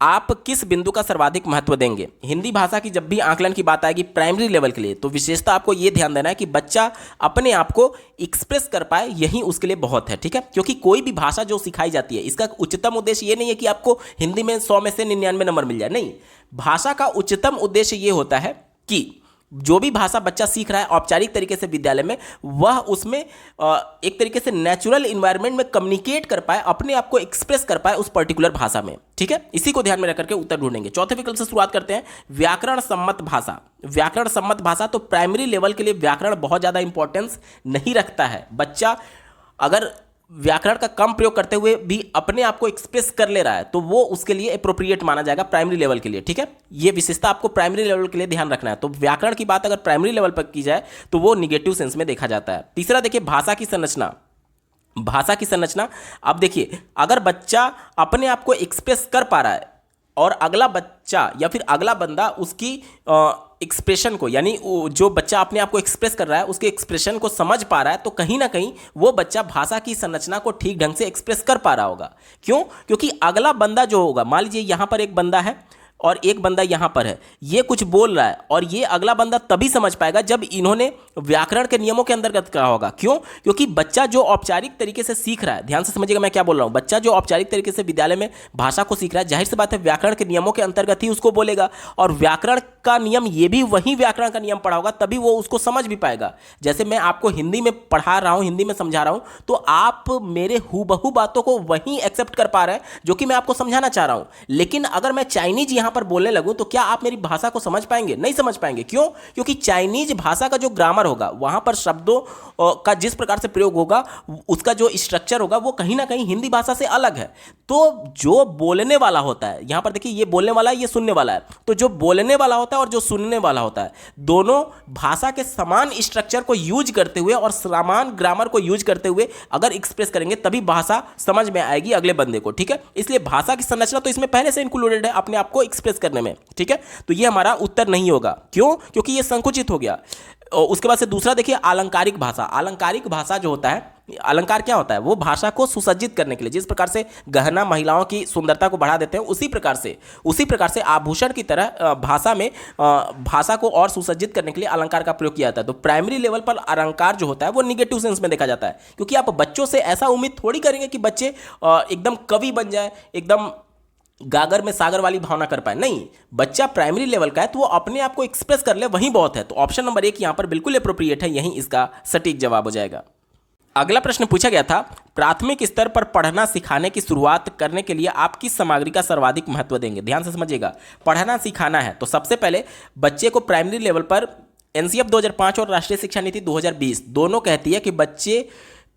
Speaker 1: आप किस बिंदु का सर्वाधिक महत्व देंगे। हिंदी भाषा की जब भी आकलन की बात आएगी प्राइमरी लेवल के लिए, तो विशेषता आपको यह ध्यान देना है कि बच्चा अपने आप को एक्सप्रेस कर पाए, यही उसके लिए बहुत है। ठीक है, क्योंकि कोई भी भाषा जो सिखाई जाती है, इसका उच्चतम उद्देश्य ये नहीं है कि आपको हिंदी में 100 में से 99 नंबर मिल जाए। नहीं, भाषा का उच्चतम उद्देश्य ये होता है कि जो भी भाषा बच्चा सीख रहा है औपचारिक तरीके से विद्यालय में, वह उसमें एक तरीके से नेचुरल इन्वायरमेंट में कम्युनिकेट कर पाए, अपने आप को एक्सप्रेस कर पाए उस पर्टिकुलर भाषा में। ठीक है, इसी को ध्यान में रख करके उत्तर ढूंढेंगे। चौथे विकल्प से शुरुआत करते हैं, व्याकरण सम्मत भाषा। व्याकरण सम्मत भाषा, तो प्राइमरी लेवल के लिए व्याकरण बहुत ज़्यादा इंपॉर्टेंस नहीं रखता है। बच्चा अगर व्याकरण का कम प्रयोग करते हुए भी अपने आप को एक्सप्रेस कर ले रहा है तो वो उसके लिए एप्रोप्रिएट माना जाएगा प्राइमरी लेवल के लिए। ठीक है, ये विशेषता आपको प्राइमरी लेवल के लिए ध्यान रखना है। तो व्याकरण की बात अगर प्राइमरी लेवल पर की जाए तो वो निगेटिव सेंस में देखा जाता है। तीसरा देखिए, भाषा की संरचना। भाषा की संरचना, अब देखिए, अगर बच्चा अपने आप को एक्सप्रेस कर पा रहा है और अगला बच्चा या फिर अगला बंदा उसकी एक्सप्रेशन को, यानी जो बच्चा अपने आप को एक्सप्रेस कर रहा है उसके एक्सप्रेशन को समझ पा रहा है, तो कहीं ना कहीं वो बच्चा भाषा की संरचना को ठीक ढंग से एक्सप्रेस कर पा रहा होगा। क्यों? क्योंकि अगला बंदा जो होगा, मान लीजिए यहाँ पर एक बंदा है और एक बंदा यहाँ पर है, ये कुछ बोल रहा है और ये अगला बंदा तभी समझ पाएगा जब इन्होंने व्याकरण के नियमों के अंतर्गत कहा होगा। क्यों? क्योंकि बच्चा जो औपचारिक तरीके से सीख रहा है, ध्यान से समझिएगा मैं क्या बोल रहा हूँ, बच्चा जो औपचारिक तरीके से विद्यालय में भाषा को सीख रहा है, जाहिर सी बात है व्याकरण के नियमों के अंतर्गत ही उसको बोलेगा, और व्याकरण का नियम ये भी वही व्याकरण का नियम पढ़ा होगा, तभी वो उसको समझ भी पाएगा। जैसे मैं आपको हिंदी में पढ़ा रहा हूँ, हिंदी में समझा रहा हूँ, तो आप मेरे हूबहू बातों को वहीं एक्सेप्ट कर पा रहे हैं जो कि मैं आपको समझाना चाह रहा हूँ। लेकिन अगर मैं चाइनीज यहाँ पर बोलने लगूँ तो क्या आप मेरी भाषा को समझ पाएंगे? नहीं समझ पाएंगे। क्यों? क्योंकि चाइनीज भाषा का जो ग्रामर होगा, वहां पर शब्दों का जिस प्रकार से प्रयोग होगा, उसका जो स्ट्रक्चर होगा, वो कहीं ना कहीं हिंदी भाषा से अलग है। तो जो बोलने वाला होता है, यहां पर देखिए, ये बोलने वाला है, ये सुनने वाला है, तो जो बोलने वाला होता है और जो सुनने वाला होता है, दोनों भाषा के समान स्ट्रक्चर को यूज करते हुए और समान ग्रामर को यूज करते हुए अगर एक्सप्रेस करेंगे तभी भाषा समझ में आएगी अगले बंदे को। ठीक है, इसलिए भाषा की संरचना तो इसमें पहले से इंक्लूडेड है अपने आप को एक्सप्रेस करने में। ठीक है, तो ये हमारा उत्तर नहीं होगा। क्यों? क्योंकि ये संकुचित हो गया। उसके बाद से दूसरा देखिए, अलंकारिक भाषा। अलंकारिक भाषा जो होता है, अलंकार क्या होता है? वो भाषा को सुसज्जित करने के लिए, जिस प्रकार से गहना महिलाओं की सुंदरता को बढ़ा देते हैं, उसी प्रकार से आभूषण की तरह भाषा में भाषा को और सुसज्जित करने के लिए अलंकार का प्रयोग किया जाता है। तो प्राइमरी लेवल पर अलंकार जो होता है वो निगेटिव सेंस में देखा जाता है, क्योंकि आप बच्चों से ऐसा उम्मीद थोड़ी करेंगे कि बच्चे एकदम कवि बन जाए, एकदम गागर में सागर वाली भावना कर पाए, नहीं, बच्चा प्राइमरी लेवल का है तो वो अपने आप को एक्सप्रेस कर ले, वही बहुत है। तो ऑप्शन नंबर 1 यहां पर बिल्कुल अप्रोप्रिएट है, यही इसका सटीक जवाब हो जाएगा। अगला प्रश्न पूछा गया था, प्राथमिक स्तर पर पढ़ना सिखाने की शुरुआत करने के लिए आप किस सामग्री का सर्वाधिक महत्व देंगे? ध्यान से समझिएगा, पढ़ना सिखाना है तो सबसे पहले बच्चे को प्राइमरी लेवल पर एनसीएफ 2005 और राष्ट्रीय शिक्षा नीति 2020 दोनों कहती है कि बच्चे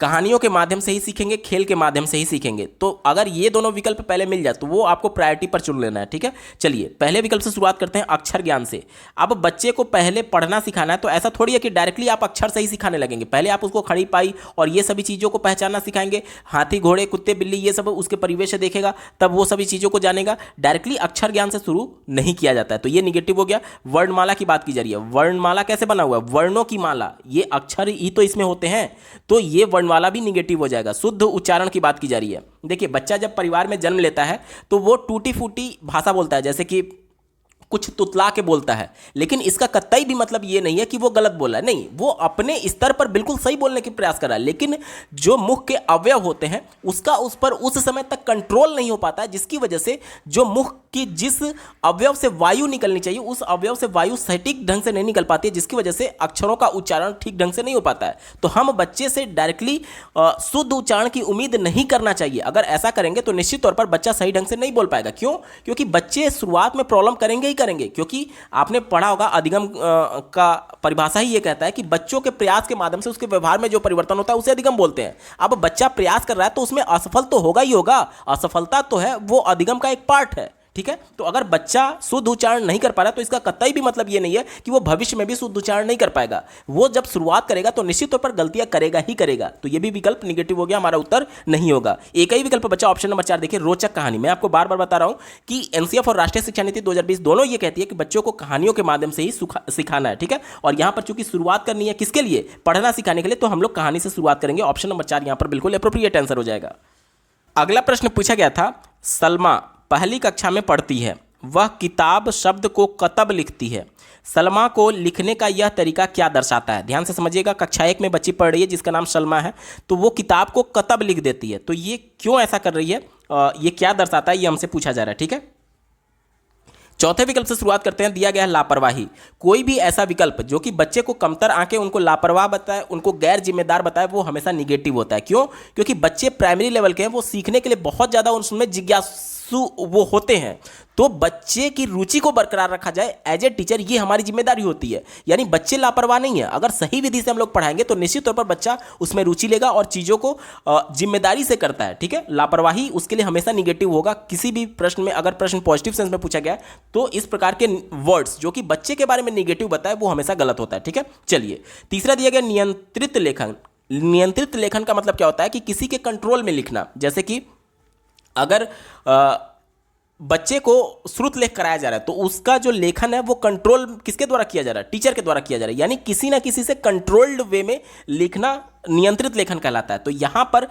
Speaker 1: कहानियों के माध्यम से ही सीखेंगे, खेल के माध्यम से ही सीखेंगे। तो अगर ये दोनों विकल्प पहले मिल जाए तो वो आपको प्रायोरिटी पर चुन लेना है, ठीक है। चलिए पहले विकल्प से शुरुआत करते हैं, अक्षर ज्ञान से। अब बच्चे को पहले पढ़ना सिखाना है तो ऐसा थोड़ी है कि डायरेक्टली आप अक्षर से ही सिखाने लगेंगे। पहले आप उसको खड़ी पाई और ये सभी चीज़ों को पहचानना सिखाएंगे, हाथी घोड़े कुत्ते बिल्ली ये सब उसके परिवेश से देखेगा तब वो सभी चीज़ों को जानेगा। डायरेक्टली अक्षर ज्ञान से शुरू नहीं किया जाता है, तो ये निगेटिव हो गया। वर्णमाला की बात की जा रही है, वर्णमाला कैसे बना हुआ है? वर्णों की माला, ये अक्षर ही तो इसमें होते हैं, तो ये वर्णमाला भी निगेटिव हो जाएगा। शुद्ध उच्चारण की बात की जा रही है। देखिए बच्चा जब परिवार में जन्म लेता है तो वो टूटी फूटी भाषा बोलता है, जैसे कि कुछ तुतला के बोलता है, लेकिन इसका कतई भी मतलब ये नहीं है कि वो गलत बोला है, नहीं, वो अपने स्तर पर बिल्कुल सही बोलने की प्रयास कर रहा है, लेकिन जो मुख के अवयव होते हैं उसका उस पर उस समय तक कंट्रोल नहीं हो पाता है, जिसकी वजह से जो मुख की जिस अवयव से वायु निकलनी चाहिए उस अवयव से वायु सटीक ढंग से नहीं निकल पाती है, जिसकी वजह से अक्षरों का उच्चारण ठीक ढंग से नहीं हो पाता है। तो हम बच्चे से डायरेक्टली शुद्ध उच्चारण की उम्मीद नहीं करना चाहिए। अगर ऐसा करेंगे तो निश्चित तौर पर बच्चा सही ढंग से नहीं बोल पाएगा। क्यों? क्योंकि बच्चे शुरुआत में प्रॉब्लम करेंगे ही करेंगे, क्योंकि आपने पढ़ा होगा अधिगम का परिभाषा ही ये कहता है कि बच्चों के प्रयास के माध्यम से उसके व्यवहार में जो परिवर्तन होता है उसे अधिगम बोलते हैं। अब बच्चा प्रयास कर रहा है तो उसमें असफल तो होगा ही होगा, असफलता तो है, वो अधिगम का एक पार्ट है, ठीक है। तो अगर बच्चा शुद्ध उच्चारण नहीं कर पा रहा तो इसका कतई भी मतलब ये नहीं है कि वो भविष्य में भी शुद्ध उच्चारण नहीं कर पाएगा। वो जब शुरुआत करेगा तो निश्चित तौर पर गलतियां करेगा ही करेगा। तो ये भी विकल्प निगेटिव हो गया, हमारा उत्तर नहीं होगा। एक ही विकल्प बचा ऑप्शन नंबर 4। देखिए रोचक कहानी, मैं आपको बार बार बता रहा हूं कि एनसीएफ और राष्ट्रीय शिक्षा नीति 2020 दोनों ये कहती है कि बच्चों को कहानियों के माध्यम से ही सिखाना है, ठीक है। और यहां पर चूंकि शुरुआत करनी है किसके लिए? पढ़ना सिखाने के लिए, तो हम लोग कहानी से शुरुआत करेंगे। ऑप्शन नंबर 4 यहां पर बिल्कुल एप्रोप्रिएट आंसर हो जाएगा। अगला प्रश्न पूछा गया था, सलमा पहली कक्षा में पढ़ती है, वह किताब शब्द को कतब लिखती है, सलमा को लिखने का यह तरीका क्या दर्शाता है? ध्यान से समझिएगा, कक्षा 1 में बच्ची पढ़ रही है जिसका नाम सलमा है, तो वो किताब को कतब लिख देती है, तो ये क्यों ऐसा कर रही है, ये क्या दर्शाता है, ये हमसे पूछा जा रहा है, ठीक है। चौथे विकल्प से शुरुआत करते हैं, दिया गया है लापरवाही। कोई भी ऐसा विकल्प जो कि बच्चे को कमतर आंके उनको लापरवाह बताए, उनको गैर जिम्मेदार बताए, वो हमेशा निगेटिव होता है। क्यों? क्योंकि बच्चे प्राइमरी लेवल के हैं, वो सीखने के लिए बहुत ज़्यादा उनमें जिज्ञासु वो होते हैं, तो बच्चे की रुचि को बरकरार रखा जाए एज ए टीचर, ये हमारी जिम्मेदारी होती है। यानी बच्चे लापरवाह नहीं है, अगर सही विधि से हम लोग पढ़ाएंगे तो निश्चित तौर पर बच्चा उसमें रुचि लेगा और चीज़ों को जिम्मेदारी से करता है, ठीक है। लापरवाही उसके लिए हमेशा निगेटिव होगा। किसी भी प्रश्न में अगर प्रश्न पॉजिटिव सेंस में पूछा गया तो इस प्रकार के वर्ड्स जो कि बच्चे के बारे में निगेटिव बताए वो हमेशा गलत होता है, ठीक है। चलिए तीसरा दिया गया नियंत्रित लेखन। नियंत्रित लेखन का मतलब क्या होता है कि किसी के कंट्रोल में लिखना, जैसे कि अगर बच्चे को श्रुत लेख कराया जा रहा है तो उसका जो लेखन है वो कंट्रोल किसके द्वारा किया जा रहा है? टीचर के द्वारा किया जा रहा है, यानी किसी ना किसी से कंट्रोल्ड वे में लिखना नियंत्रित लेखन कहलाता है। तो यहां पर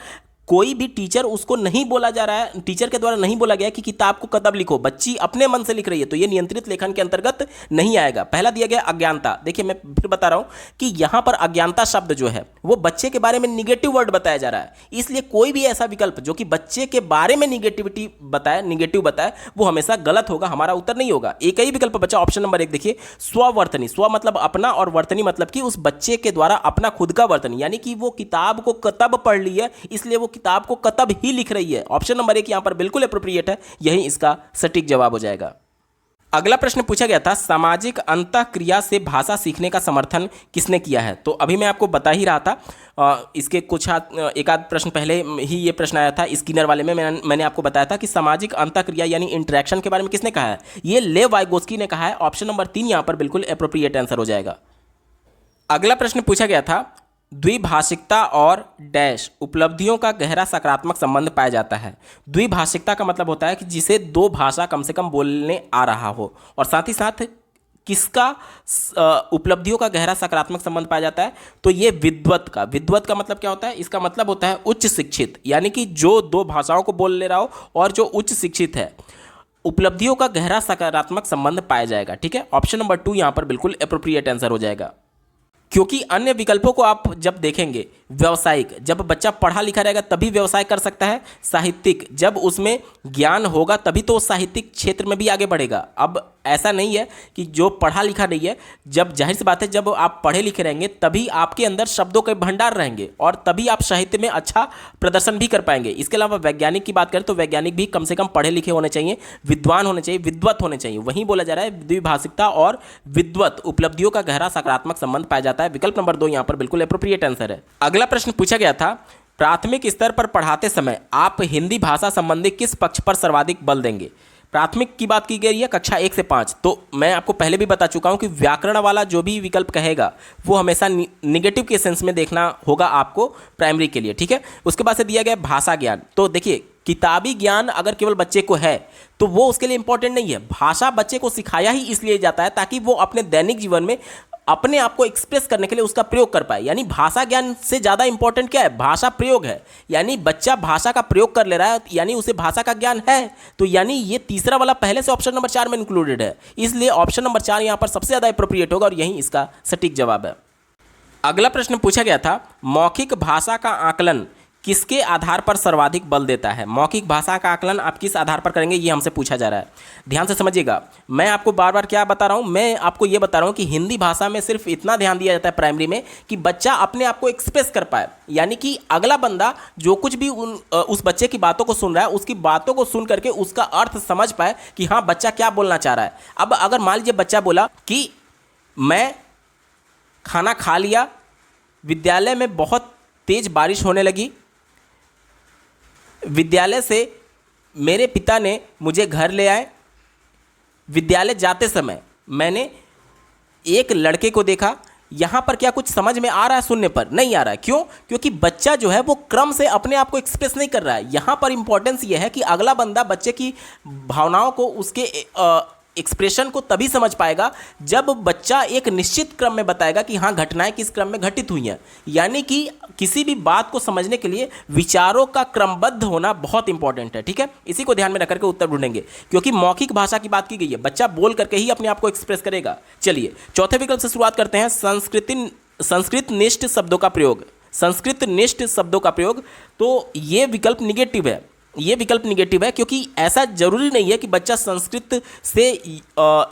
Speaker 1: कोई भी टीचर उसको नहीं बोला जा रहा है, टीचर के द्वारा नहीं बोला गया कि किताब को कतब लिखो, बच्ची अपने मन से लिख रही है, तो ये नियंत्रित लेखन के अंतर्गत नहीं आएगा। पहला दिया गया अज्ञानता। देखिए मैं फिर बता रहा हूं कि यहां पर अज्ञानता शब्द जो है वो बच्चे के बारे में निगेटिव वर्ड बताया जा रहा है, इसलिए कोई भी ऐसा विकल्प जो कि बच्चे के बारे में निगेटिविटी बताए, निगेटिव बताए, वो हमेशा गलत होगा, हमारा उत्तर नहीं होगा। एक ही विकल्प बचा ऑप्शन नंबर 1। देखिए स्ववर्तनी, स्व मतलब अपना और वर्तनी मतलब कि उस बच्चे के द्वारा अपना खुद का वर्तनी, यानी कि वो किताब को कतब पढ़ ली है इसलिए वो किताब को कतब ही लिख रही है। ऑप्शन नंबर 1 यहां पर बिल्कुल एप्रोप्रिएट है, यही इसका सटीक जवाब हो जाएगा। अगला प्रश्न पूछा गया था, सामाजिक अंतःक्रिया से भाषा सीखने का समर्थन किसने किया है? तो अभी मैं आपको बता ही रहा था, इसके कुछ एक आध प्रश्न पहले ही ये प्रश्न आया था स्किनर वाले में, मैंने आपको बताया था कि सामाजिक अंतःक्रिया यानी इंटरेक्शन के बारे में किसने कहा है? ये लेव वाइगोस्की ने कहा है। ऑप्शन नंबर 3 यहां पर बिल्कुल एप्रोप्रिएट आंसर हो जाएगा। अगला प्रश्न पूछा गया था, द्विभाषिकता और डैश उपलब्धियों का गहरा सकारात्मक संबंध पाया जाता है। द्विभाषिकता का मतलब होता है कि जिसे दो भाषा कम से कम बोलने आ रहा हो, और साथ ही साथ किसका उपलब्धियों का गहरा सकारात्मक संबंध पाया जाता है? तो ये विद्वत का। विद्वत का मतलब क्या होता है? इसका मतलब होता है उच्च शिक्षित, यानी कि जो दो भाषाओं को बोल ले रहा हो और जो उच्च शिक्षित है, उपलब्धियों का गहरा सकारात्मक संबंध पाया जाएगा, ठीक है। ऑप्शन नंबर 2 यहां पर बिल्कुल एप्रोप्रिएट आंसर हो जाएगा। क्योंकि अन्य विकल्पों को आप जब देखेंगे, व्यावसायिक, जब बच्चा पढ़ा लिखा रहेगा तभी व्यवसाय कर सकता है। साहित्यिक, जब उसमें ज्ञान होगा तभी तो साहित्यिक क्षेत्र में भी आगे बढ़ेगा। अब ऐसा नहीं है कि जो पढ़ा लिखा नहीं है, जब जाहिर सी बात है जब आप पढ़े लिखे रहेंगे तभी आपके अंदर शब्दों के भंडार रहेंगे और तभी आप साहित्य में अच्छा प्रदर्शन भी कर पाएंगे। इसके अलावा वैज्ञानिक की बात करें तो वैज्ञानिक भी कम से कम पढ़े लिखे होने चाहिए, विद्वान होने चाहिए, विद्वत होने चाहिए। वहीं बोला जा रहा है द्विभाषिकता और विद्वत उपलब्धियों का गहरा सकारात्मक संबंध पाया जाता है। विकल्प नंबर 2 यहाँ पर बिल्कुल एप्रोप्रिएट आंसर है। अगला प्रश्न पूछा गया था, प्राथमिक स्तर पर पढ़ाते समय आप हिंदी भाषा संबंधी किस पक्ष पर सर्वाधिक बल देंगे? प्राथमिक की बात की गई है कक्षा 1 से 5। तो मैं आपको पहले भी बता चुका हूं कि व्याकरण वाला जो भी विकल्प कहेगा वो हमेशा निगेटिव के सेंस में देखना होगा आपको प्राइमरी के लिए, ठीक है। उसके बाद से दिया गया भाषा ज्ञान। तो देखिए, किताबी ज्ञान अगर केवल बच्चे को है तो वो उसके लिए इंपॉर्टेंट नहीं है। भाषा बच्चे को सिखाया ही इसलिए जाता है ताकि वो अपने दैनिक जीवन में अपने आप को एक्सप्रेस करने के लिए उसका प्रयोग कर पाए। यानी भाषा ज्ञान से ज़्यादा इंपॉर्टेंट क्या है? भाषा प्रयोग है। यानी बच्चा भाषा का प्रयोग कर ले रहा है, यानी उसे भाषा का ज्ञान है। तो यानी ये तीसरा वाला पहले से ऑप्शन नंबर 4 में इंक्लूडेड है, इसलिए ऑप्शन नंबर 4 यहाँ पर सबसे ज़्यादा अप्रोप्रिएट होगा और यही इसका सटीक जवाब है। अगला प्रश्न पूछा गया था, मौखिक भाषा का आकलन किसके आधार पर सर्वाधिक बल देता है? मौखिक भाषा का आकलन आप किस आधार पर करेंगे, ये हमसे पूछा जा रहा है। ध्यान से समझिएगा, मैं आपको बार बार क्या बता रहा हूँ, मैं आपको ये बता रहा हूँ कि हिंदी भाषा में सिर्फ इतना ध्यान दिया जाता है प्राइमरी में कि बच्चा अपने आप को एक्सप्रेस कर पाए। यानी कि अगला बंदा जो कुछ भी उस बच्चे की बातों को सुन रहा है, उसकी बातों को सुन करके उसका अर्थ समझ पाए कि हाँ बच्चा क्या बोलना चाह रहा है। अब अगर मान लीजिए बच्चा बोला कि मैं खाना खा लिया, विद्यालय में बहुत तेज बारिश होने लगी, विद्यालय से मेरे पिता ने मुझे घर ले आए, विद्यालय जाते समय मैंने एक लड़के को देखा। यहाँ पर क्या कुछ समझ में आ रहा है? सुनने पर नहीं आ रहा है। क्यों? क्योंकि बच्चा जो है वो क्रम से अपने आप को एक्सप्रेस नहीं कर रहा है। यहाँ पर इंपॉर्टेंस ये है कि अगला बंदा बच्चे की भावनाओं को, उसके एक्सप्रेशन को तभी समझ पाएगा जब बच्चा एक निश्चित क्रम में बताएगा कि हाँ घटनाएं किस क्रम में घटित हुई हैं। यानी कि किसी भी बात को समझने के लिए विचारों का क्रमबद्ध होना बहुत इंपॉर्टेंट है, ठीक है। इसी को ध्यान में रख करके उत्तर ढूंढेंगे, क्योंकि मौखिक भाषा की बात की गई है, बच्चा बोल करके ही अपने आप को एक्सप्रेस करेगा। चलिए चौथे विकल्प से शुरुआत करते हैं, संस्कृत निष्ठ शब्दों का प्रयोग। संस्कृत निष्ठ शब्दों का प्रयोग, तो ये विकल्प निगेटिव है। ये विकल्प निगेटिव है क्योंकि ऐसा जरूरी नहीं है कि बच्चा संस्कृत से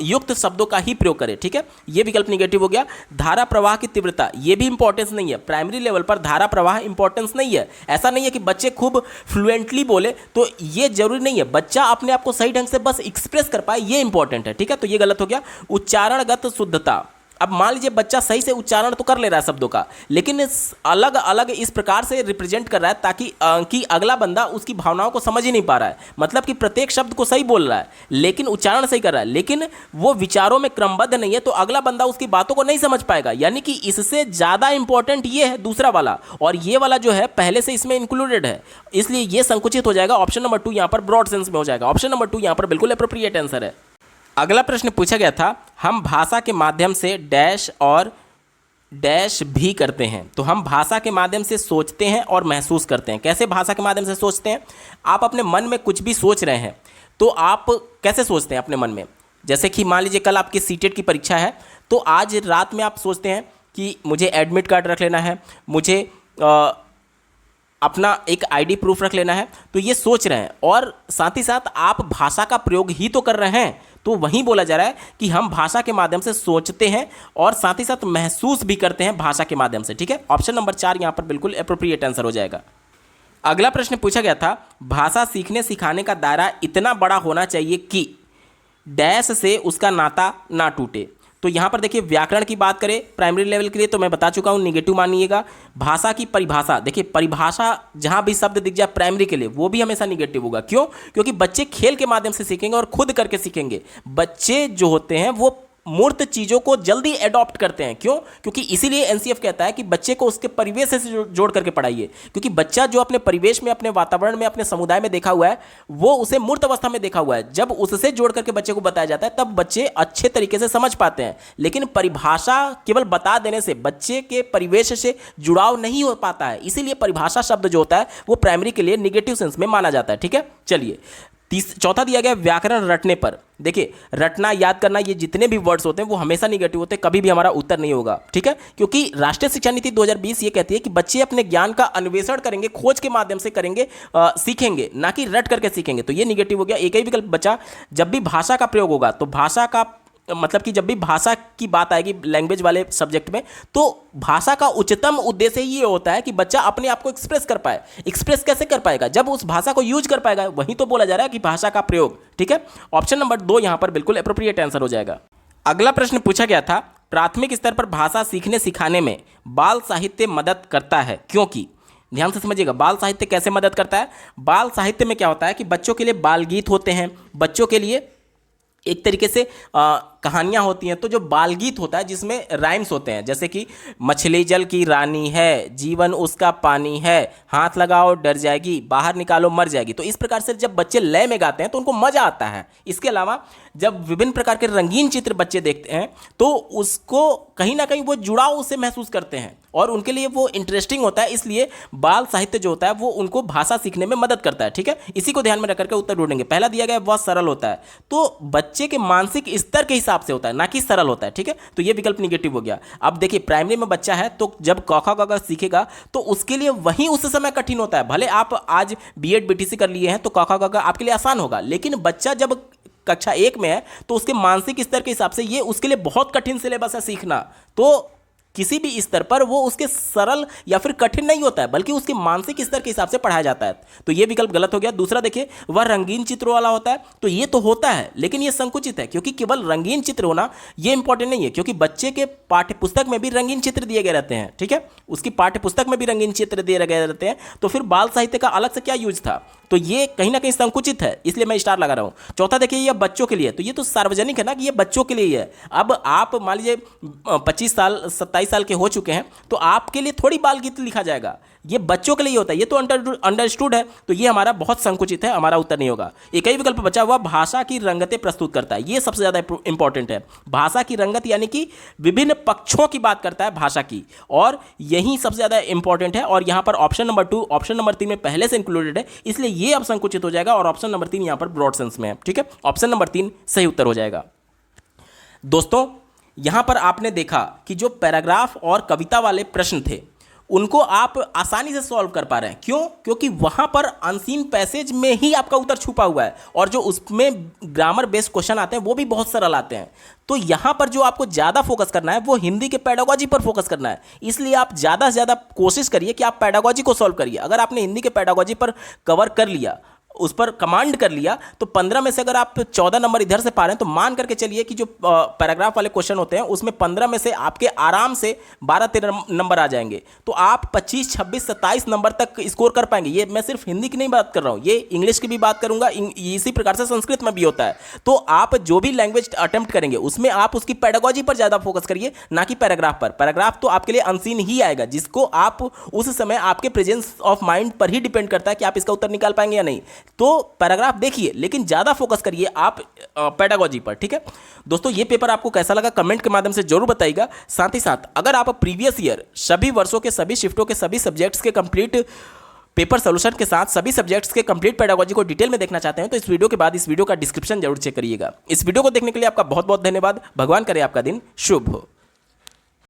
Speaker 1: युक्त शब्दों का ही प्रयोग करे, ठीक है। ये विकल्प निगेटिव हो गया। धारा प्रवाह की तीव्रता, ये भी इंपॉर्टेंस नहीं है। प्राइमरी लेवल पर धारा प्रवाह इंपॉर्टेंस नहीं है। ऐसा नहीं है कि बच्चे खूब फ्लुएंटली बोले, तो ये जरूरी नहीं है। बच्चा अपने आप को सही ढंग से बस एक्सप्रेस कर पाए, ये इंपॉर्टेंट है, ठीक है। तो ये गलत हो गया। उच्चारणगत शुद्धता, अब मान लीजिए बच्चा सही से उच्चारण तो कर ले रहा है शब्दों का, लेकिन अलग अलग इस प्रकार से रिप्रेजेंट कर रहा है ताकि कि अगला बंदा उसकी भावनाओं को समझ ही नहीं पा रहा है। मतलब कि प्रत्येक शब्द को सही बोल रहा है लेकिन उच्चारण सही कर रहा है, लेकिन वो विचारों में क्रमबद्ध नहीं है, तो अगला बंदा उसकी बातों को नहीं समझ पाएगा। यानी कि इससे ज़्यादा इंपॉर्टेंट ये है दूसरा वाला, और ये वाला जो है पहले से इसमें इंक्लूडेड है, इसलिए ये संकुचित हो जाएगा। ऑप्शन नंबर 2 यहाँ पर ब्रॉड सेंस में हो जाएगा। ऑप्शन नंबर 2 यहाँ पर बिल्कुल एप्रोप्रिएट आंसर है। अगला प्रश्न पूछा गया था, हम भाषा के माध्यम से डैश और डैश भी करते हैं। तो हम भाषा के माध्यम से सोचते हैं और महसूस करते हैं। कैसे भाषा के माध्यम से सोचते हैं? आप अपने मन में कुछ भी सोच रहे हैं तो आप कैसे सोचते हैं अपने मन में? जैसे कि मान लीजिए कल आपकी सीटेट की परीक्षा है, तो आज रात में आप सोचते हैं कि मुझे एडमिट कार्ड रख लेना है, मुझे अपना एक आईडी प्रूफ रख लेना है। तो ये सोच रहे हैं और साथ ही साथ आप भाषा का प्रयोग ही तो कर रहे हैं। तो वहीं बोला जा रहा है कि हम भाषा के माध्यम से सोचते हैं और साथ ही साथ महसूस भी करते हैं भाषा के माध्यम से, ठीक है। ऑप्शन नंबर 4 यहाँ पर बिल्कुल एप्रोप्रिएट आंसर हो जाएगा। अगला प्रश्न पूछा गया था, भाषा सीखने सिखाने का दायरा इतना बड़ा होना चाहिए कि डैश से उसका नाता ना टूटे। तो यहाँ पर देखिए व्याकरण की बात करें प्राइमरी लेवल के लिए तो मैं बता चुका हूँ निगेटिव मानिएगा। भाषा की परिभाषा, देखिए परिभाषा जहाँ भी शब्द दिख जाए प्राइमरी के लिए वो भी हमेशा निगेटिव होगा। क्यों? क्योंकि बच्चे खेल के माध्यम से सीखेंगे और खुद करके सीखेंगे। बच्चे जो होते हैं वो मूर्त चीज़ों को जल्दी एडॉप्ट करते हैं। क्यों? क्योंकि इसीलिए एनसीएफ कहता है कि बच्चे को उसके परिवेश से जोड़ करके पढ़ाइए, क्योंकि बच्चा जो अपने परिवेश में, अपने वातावरण में, अपने समुदाय में देखा हुआ है वो उसे मूर्त अवस्था में देखा हुआ है। जब उससे जोड़ करके बच्चे को बताया जाता है तब बच्चे अच्छे तरीके से समझ पाते हैं। लेकिन परिभाषा केवल बता देने से बच्चे के परिवेश से जुड़ाव नहीं हो पाता है, इसीलिए परिभाषा शब्द जो होता है वो प्राइमरी के लिए निगेटिव सेंस में माना जाता है, ठीक है। चलिए चौथा दिया गया व्याकरण रटने पर। देखिए, रटना, याद करना, ये जितने भी वर्ड्स होते हैं वो हमेशा निगेटिव होते हैं, कभी भी हमारा उत्तर नहीं होगा, ठीक है। क्योंकि राष्ट्रीय शिक्षा नीति 2020 ये कहती है कि बच्चे अपने ज्ञान का अन्वेषण करेंगे, खोज के माध्यम से करेंगे, सीखेंगे, ना कि रट करके सीखेंगे। तो ये निगेटिव हो गया। एक ही विकल्प बचा, जब भी भाषा का प्रयोग होगा, तो भाषा का मतलब कि जब भी भाषा की बात आएगी लैंग्वेज वाले सब्जेक्ट में, तो भाषा का उच्चतम उद्देश्य ये होता है कि बच्चा अपने आप को एक्सप्रेस कर पाए। एक्सप्रेस कैसे कर पाएगा? जब उस भाषा को यूज कर पाएगा, वही तो बोला जा रहा है कि भाषा का प्रयोग, ठीक है। ऑप्शन नंबर 2 यहां पर बिल्कुल एप्रोप्रिएट आंसर हो जाएगा। अगला प्रश्न पूछा गया था, प्राथमिक स्तर पर भाषा सीखने सिखाने में बाल साहित्य मदद करता है, क्योंकि ध्यान से समझिएगा, बाल साहित्य कैसे मदद करता है। बाल साहित्य में क्या होता है कि बच्चों के लिए बाल गीत होते हैं, बच्चों के लिए एक तरीके से कहानियाँ होती हैं। तो जो बाल गीत होता है जिसमें राइम्स होते हैं, जैसे कि मछली जल की रानी है, जीवन उसका पानी है, हाथ लगाओ डर जाएगी, बाहर निकालो मर जाएगी। तो इस प्रकार से जब बच्चे लय में गाते हैं तो उनको मज़ा आता है। इसके अलावा जब विभिन्न प्रकार के रंगीन चित्र बच्चे देखते हैं तो उसको कहीं ना कहीं वो जुड़ाव उससे महसूस करते हैं और उनके लिए वो इंटरेस्टिंग होता है। इसलिए बाल साहित्य जो होता है वो उनको भाषा सीखने में मदद करता है, ठीक है। इसी को ध्यान में रख करके उत्तर ढूंढेंगे। पहला दिया गया बहुत सरल होता है, तो बच्चे के मानसिक स्तर के हिसाब से होता है, ना कि सरल होता है, ठीक है। तो ये विकल्प निगेटिव हो गया। अब देखिए, प्राइमरी में बच्चा है तो जब क ख ग घ सीखेगा तो उसके लिए वही उस समय कठिन होता है। भले आप आज बीएड बीटीसी कर लिए हैं तो क ख ग घ आपके लिए आसान होगा, लेकिन बच्चा जब कक्षा 1 में है तो उसके मानसिक स्तर के हिसाब से ये उसके लिए बहुत कठिन सिलेबस है सीखना। तो किसी भी स्तर पर वो उसके सरल या फिर कठिन नहीं होता है, बल्कि उसके मानसिक स्तर के हिसाब से पढ़ाया जाता है। तो ये विकल्प गलत हो गया। दूसरा देखिए, वह रंगीन चित्रों वाला होता है, तो ये तो होता है लेकिन ये संकुचित है, क्योंकि केवल रंगीन चित्र होना ये इंपॉर्टेंट नहीं है, क्योंकि बच्चे के पाठ्य पुस्तक में भी रंगीन चित्र दिए गए रहते हैं, ठीक है। उसकी पाठ्य पुस्तक में भी रंगीन चित्र दिए गए रहते हैं। तो फिर बाल साहित्य का अलग से क्या यूज था? तो ये कहीं ना कहीं संकुचित है, इसलिए मैं स्टार लगा रहा हूं। चौथा देखिए, ये बच्चों के लिए, तो ये तो सार्वजनिक है ना कि ये बच्चों के लिए ही है। अब आप मान लीजिए 25 साल 27 साल के हो चुके हैं तो आपके लिए थोड़ी बाल गीत लिखा जाएगा, ये बच्चों के लिए होता है, ये तो अंडरस्टूड है। तो ये हमारा बहुत संकुचित है, हमारा उत्तर नहीं होगा। एक ही विकल्प बचा हुआ, भाषा की रंगतें प्रस्तुत करता है, ये सबसे ज्यादा इंपॉर्टेंट है। भाषा की रंगत यानी कि विभिन्न पक्षों की बात करता है भाषा की, और यही सबसे ज्यादा इंपॉर्टेंट है। और यहां पर ऑप्शन नंबर 2 ऑप्शन नंबर 3 में पहले से इंक्लूडेड है, इसलिए ये अब संकुचित हो जाएगा और ऑप्शन नंबर 3 यहां पर ब्रॉड सेंस में है, ठीक है। ऑप्शन नंबर 3 सही उत्तर हो जाएगा। दोस्तों, यहां पर आपने देखा कि जो पैराग्राफ और कविता वाले प्रश्न थे उनको आप आसानी से सॉल्व कर पा रहे हैं। क्यों? क्योंकि वहां पर अनसीन पैसेज में ही आपका उत्तर छुपा हुआ है, और जो उसमें ग्रामर बेस्ड क्वेश्चन आते हैं वो भी बहुत सरल आते हैं। तो यहां पर जो आपको ज़्यादा फोकस करना है वो हिंदी के पेडागोजी पर फोकस करना है। इसलिए आप ज़्यादा से ज़्यादा कोशिश करिए कि आप पेडागोजी को सॉल्व करिए। अगर आपने हिंदी के पेडागोजी पर कवर कर लिया, उस पर कमांड कर लिया, तो 15 में से अगर आप 14 नंबर इधर से पा रहे हैं तो मान करके चलिए कि जो पैराग्राफ वाले क्वेश्चन होते हैं उसमें 15 में से आपके आराम से 12-13 नंबर आ जाएंगे। तो आप 25, 26, 27 नंबर तक स्कोर कर पाएंगे। ये मैं सिर्फ हिंदी की नहीं बात कर रहा हूँ, ये इंग्लिश की भी बात करूंगा, इसी प्रकार से संस्कृत में भी होता है। तो आप जो भी लैंग्वेज अटेम्प्ट करेंगे उसमें आप उसकी पेडागोजी पर ज़्यादा फोकस करिए, ना कि पैराग्राफ पर। पैराग्राफ तो आपके लिए अनसीन ही आएगा, जिसको आप उस समय आपके प्रेजेंस ऑफ माइंड पर ही डिपेंड करता है कि आप इसका उत्तर निकाल पाएंगे या नहीं। तो पैराग्राफ देखिए, लेकिन ज्यादा फोकस करिए आप पेडागोजी पर, ठीक है। दोस्तों, ये पेपर आपको कैसा लगा कमेंट के माध्यम से जरूर बताइएगा। साथ ही साथ अगर आप प्रीवियस ईयर सभी वर्षों के सभी शिफ्टों के सभी सब्जेक्ट्स के कंप्लीट पेपर सोल्यूशन के साथ सभी सब्जेक्ट्स के कंप्लीट पेडागोजी को डिटेल में देखना चाहते हैं तो इस वीडियो के बाद इस वीडियो का डिस्क्रिप्शन जरूर चेक करिएगा। इस वीडियो को देखने के लिए आपका बहुत बहुत धन्यवाद। भगवान करे आपका दिन शुभ हो।